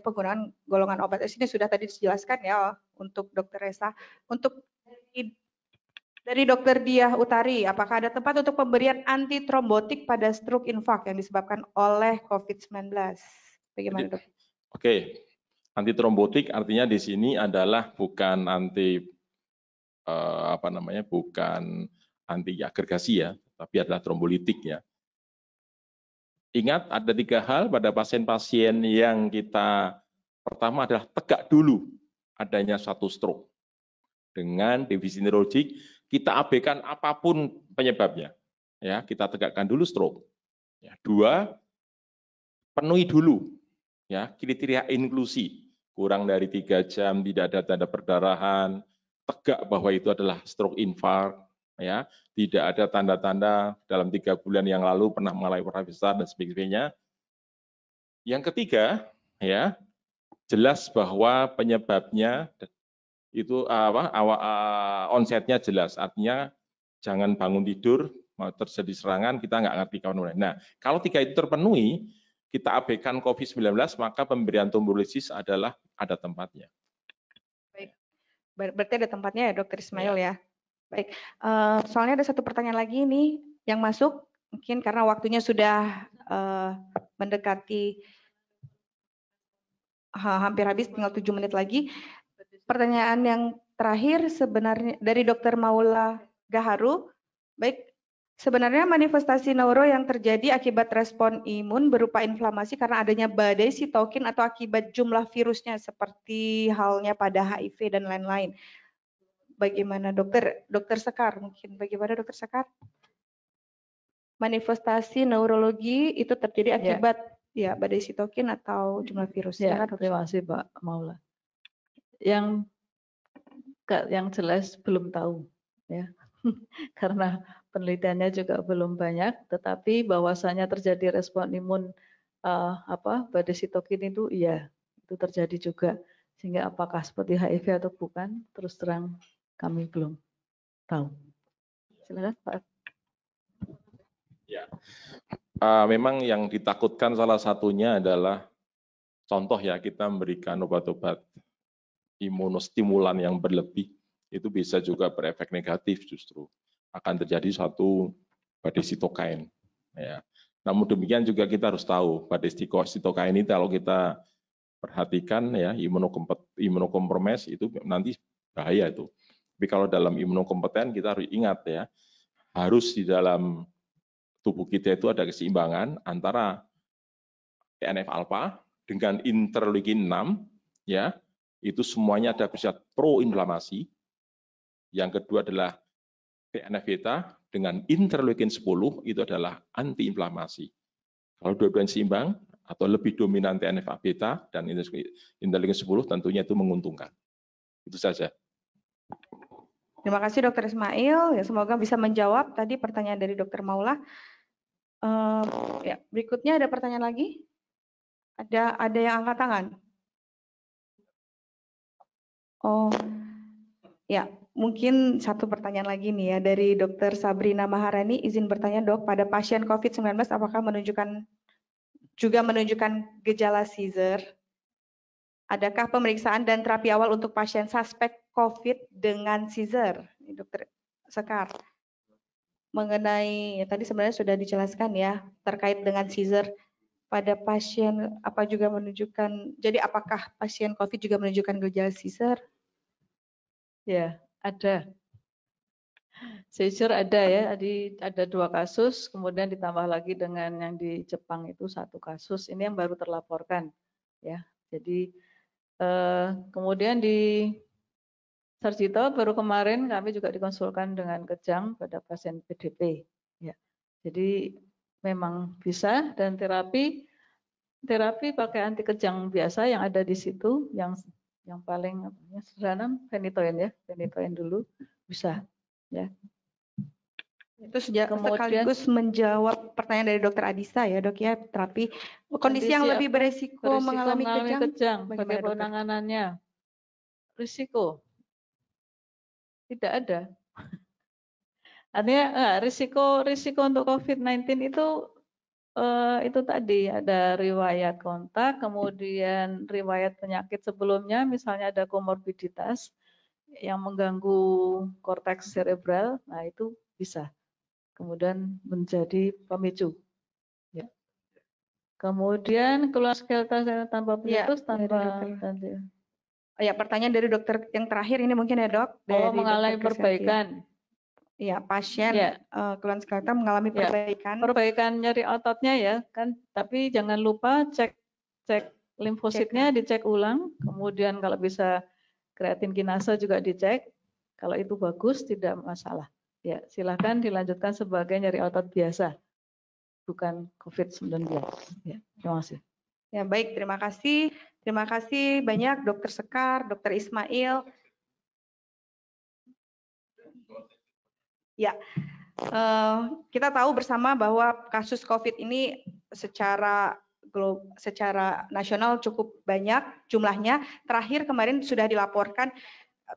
penggunaan golongan obat ini sudah tadi dijelaskan ya untuk Dokter Resa. Untuk dari Dokter Diah Utari, apakah ada tempat untuk pemberian antitrombotik pada stroke infark yang disebabkan oleh COVID-19? Bagaimana dok? Oke, antitrombotik artinya di sini adalah bukan bukan anti agregasi ya, tapi adalah trombolitik ya. Ingat ada 3 hal pada pasien-pasien yang kita pertama adalah tegak dulu adanya suatu stroke. Dengan defisi neurologik kita abaikan apapun penyebabnya. Ya, kita tegakkan dulu stroke. Ya, 2, penuhi dulu ya kriteria inklusi. Kurang dari 3 jam, tidak ada tanda perdarahan, tegak bahwa itu adalah stroke infark, ya, tidak ada tanda-tanda dalam 3 bulan yang lalu pernah mengalami warna besar dan sebagainya. Yang ketiga, ya, jelas bahwa penyebabnya itu onsetnya jelas, artinya jangan bangun tidur, mau terjadi serangan, kita nggak ngerti kawan-kawan. Nah, kalau 3 itu terpenuhi, kita abaikan COVID-19, maka pemberian trombolisis adalah ada tempatnya. Baik, berarti ada tempatnya ya Dokter Ismail ya. Baik, soalnya ada satu pertanyaan lagi nih yang masuk, mungkin karena waktunya sudah mendekati hampir habis, tinggal 7 menit lagi. Pertanyaan yang terakhir sebenarnya dari Dokter Maula Gaharu, baik, sebenarnya manifestasi neuro yang terjadi akibat respon imun berupa inflamasi karena adanya badai sitokin atau akibat jumlah virusnya seperti halnya pada HIV dan lain-lain. Bagaimana Dokter Sekar mungkin, bagaimana Dokter Sekar? Manifestasi neurologi itu terjadi akibat ya badai sitokin atau jumlah virus. Ya, terima kasih Pak Maula. Yang jelas belum tahu ya. Karena penelitiannya juga belum banyak, tetapi bahwasanya terjadi respon imun badai sitokin itu iya, itu terjadi juga. Sehingga apakah seperti HIV atau bukan, terus terang kami belum tahu. Silakan Pak. Ya, memang yang ditakutkan salah satunya adalah contoh ya kita memberikan obat-obat imunostimulan yang berlebih itu bisa juga berefek negatif justru akan terjadi suatu badai sitokin. Ya. Namun demikian juga kita harus tahu pada sitokain ini kalau kita perhatikan ya imunokompromis itu nanti bahaya itu. Tapi kalau dalam imunokompeten kita harus ingat ya, harus di dalam tubuh kita itu ada keseimbangan antara TNF alpha dengan interleukin 6 ya. Itu semuanya ada bersifat pro-inflamasi. Yang kedua adalah TNF beta dengan interleukin 10 itu adalah anti-inflamasi. Kalau dua-duanya seimbang atau lebih dominan TNF beta dan interleukin 10 tentunya itu menguntungkan. Itu saja. Terima kasih Dr. Ismail. Ya, semoga bisa menjawab tadi pertanyaan dari Dr. Maula. Ya, berikutnya ada pertanyaan lagi? Ada yang angkat tangan? Oh, ya, mungkin satu pertanyaan lagi nih ya dari Dr. Sabrina Maharani. Izin bertanya dok, pada pasien COVID-19 apakah juga menunjukkan gejala seizure? Adakah pemeriksaan dan terapi awal untuk pasien suspek COVID dengan seizure? Dokter Sekar. Mengenai tadi sebenarnya sudah dijelaskan ya terkait dengan seizure pada pasien apa juga menunjukkan, jadi apakah pasien COVID juga menunjukkan gejala seizure? Ya, ada. Seizure ada ya, ada 2 kasus, kemudian ditambah lagi dengan yang di Jepang itu 1 kasus. Ini yang baru terlaporkan, ya. Jadi kemudian di Sarjito baru kemarin kami juga dikonsulkan dengan kejang pada pasien PDP. Ya, jadi memang bisa dan terapi pakai anti kejang biasa yang ada di situ, yang paling sederhana fenitoin dulu bisa, ya. Itu sekaligus menjawab pertanyaan dari Dr. Adisa ya dok ya, terapi kondisi yang lebih beresiko mengalami kejang, bagaimana penanganannya? Risiko tidak ada. Artinya risiko untuk COVID-19 itu tadi ada riwayat kontak, kemudian riwayat penyakit sebelumnya, misalnya ada komorbiditas yang mengganggu korteks cerebral, nah itu bisa kemudian menjadi pemicu. Ya. Kemudian keluar skeletal tanpa peletus, ya, pertanyaan dari dokter yang terakhir ini mungkin ya dok. Dari mengalami perbaikan. Ya, pasien keluhan skeletal mengalami perbaikan. Perbaikan nyeri ototnya ya kan, tapi jangan lupa cek limfositnya, dicek ulang, kemudian kalau bisa kreatin kinasa juga dicek. Kalau itu bagus tidak masalah. Ya, silakan dilanjutkan sebagai nyeri otot biasa, bukan COVID-19. Ya, terima kasih. Ya, baik, terima kasih. Terima kasih banyak Dr. Sekar, Dr. Ismail. Ya, kita tahu bersama bahwa kasus COVID ini secara nasional cukup banyak jumlahnya. Terakhir kemarin sudah dilaporkan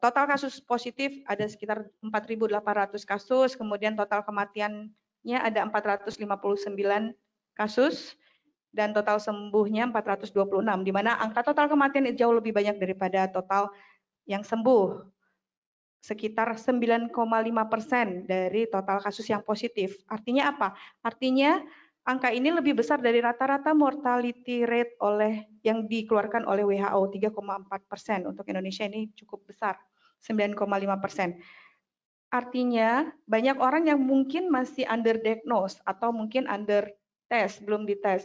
total kasus positif ada sekitar 4.800 kasus, kemudian total kematiannya ada 459 kasus, dan total sembuhnya 426, di mana angka total kematian jauh lebih banyak daripada total yang sembuh. Sekitar 9,5% dari total kasus yang positif. Artinya apa? Artinya angka ini lebih besar dari rata-rata mortality rate yang dikeluarkan oleh WHO 3,4%. Untuk Indonesia ini cukup besar, 9,5%. Artinya banyak orang yang mungkin masih underdiagnosed atau mungkin under test, belum dites.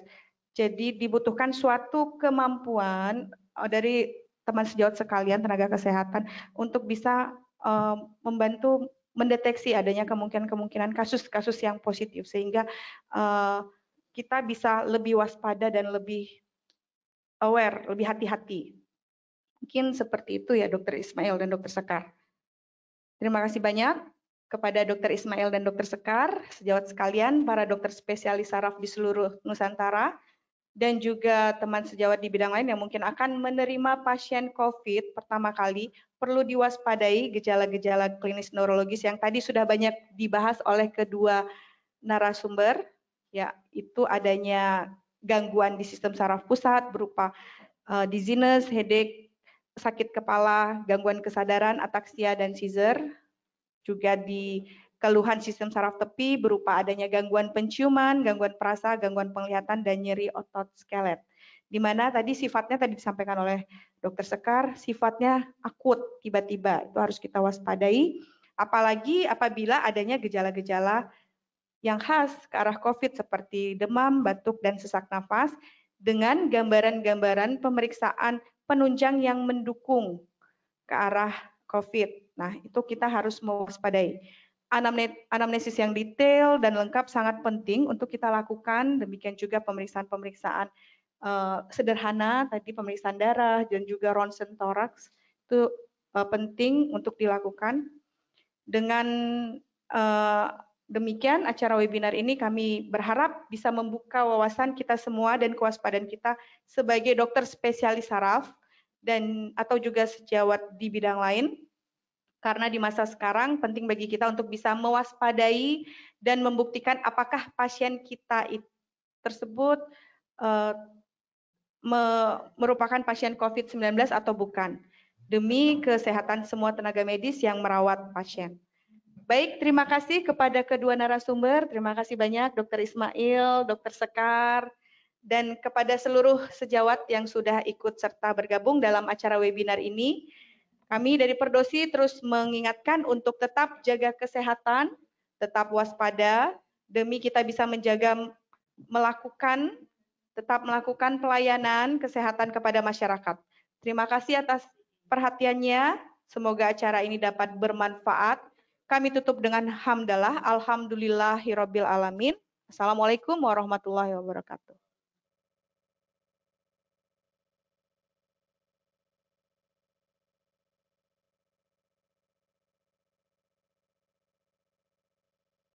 Jadi dibutuhkan suatu kemampuan dari teman sejawat sekalian tenaga kesehatan untuk bisa membantu mendeteksi adanya kemungkinan kasus-kasus yang positif sehingga kita bisa lebih waspada dan lebih aware, lebih hati-hati. Mungkin seperti itu ya Dr. Ismail dan Dr. Sekar. Terima kasih banyak kepada Dr. Ismail dan Dr. Sekar, sejawat sekalian, para dokter spesialis saraf di seluruh Nusantara, dan juga teman sejawat di bidang lain yang mungkin akan menerima pasien COVID pertama kali, perlu diwaspadai gejala-gejala klinis neurologis yang tadi sudah banyak dibahas oleh kedua narasumber, yaitu adanya gangguan di sistem saraf pusat berupa dizziness, headache, sakit kepala, gangguan kesadaran, ataksia, dan seizure, juga di keluhan sistem saraf tepi berupa adanya gangguan penciuman, gangguan perasa, gangguan penglihatan, dan nyeri otot skelet. Di mana tadi sifatnya tadi disampaikan oleh Dr. Sekar, sifatnya akut, tiba-tiba, itu harus kita waspadai, apalagi apabila adanya gejala-gejala yang khas ke arah COVID seperti demam, batuk, dan sesak nafas, dengan gambaran-gambaran pemeriksaan penunjang yang mendukung ke arah COVID. Nah, itu kita harus mewaspadai. Anamnesis yang detail dan lengkap sangat penting untuk kita lakukan, demikian juga pemeriksaan-pemeriksaan sederhana, tadi pemeriksaan darah dan juga ronsen toraks, itu penting untuk dilakukan. Dengan demikian, acara webinar ini kami berharap bisa membuka wawasan kita semua dan kewaspadaan kita sebagai dokter spesialis saraf dan atau juga sejawat di bidang lain. Karena di masa sekarang penting bagi kita untuk bisa mewaspadai dan membuktikan apakah pasien kita tersebut merupakan pasien COVID-19 atau bukan, demi kesehatan semua tenaga medis yang merawat pasien. Baik, terima kasih kepada kedua narasumber. Terima kasih banyak Dr. Ismail, Dr. Sekar, dan kepada seluruh sejawat yang sudah ikut serta bergabung dalam acara webinar ini. Kami dari Perdosi terus mengingatkan untuk tetap jaga kesehatan, tetap waspada, demi kita bisa tetap melakukan pelayanan kesehatan kepada masyarakat. Terima kasih atas perhatiannya. Semoga acara ini dapat bermanfaat. Kami tutup dengan hamdalah, alhamdulillahirabbil alamin. Assalamualaikum warahmatullahi wabarakatuh.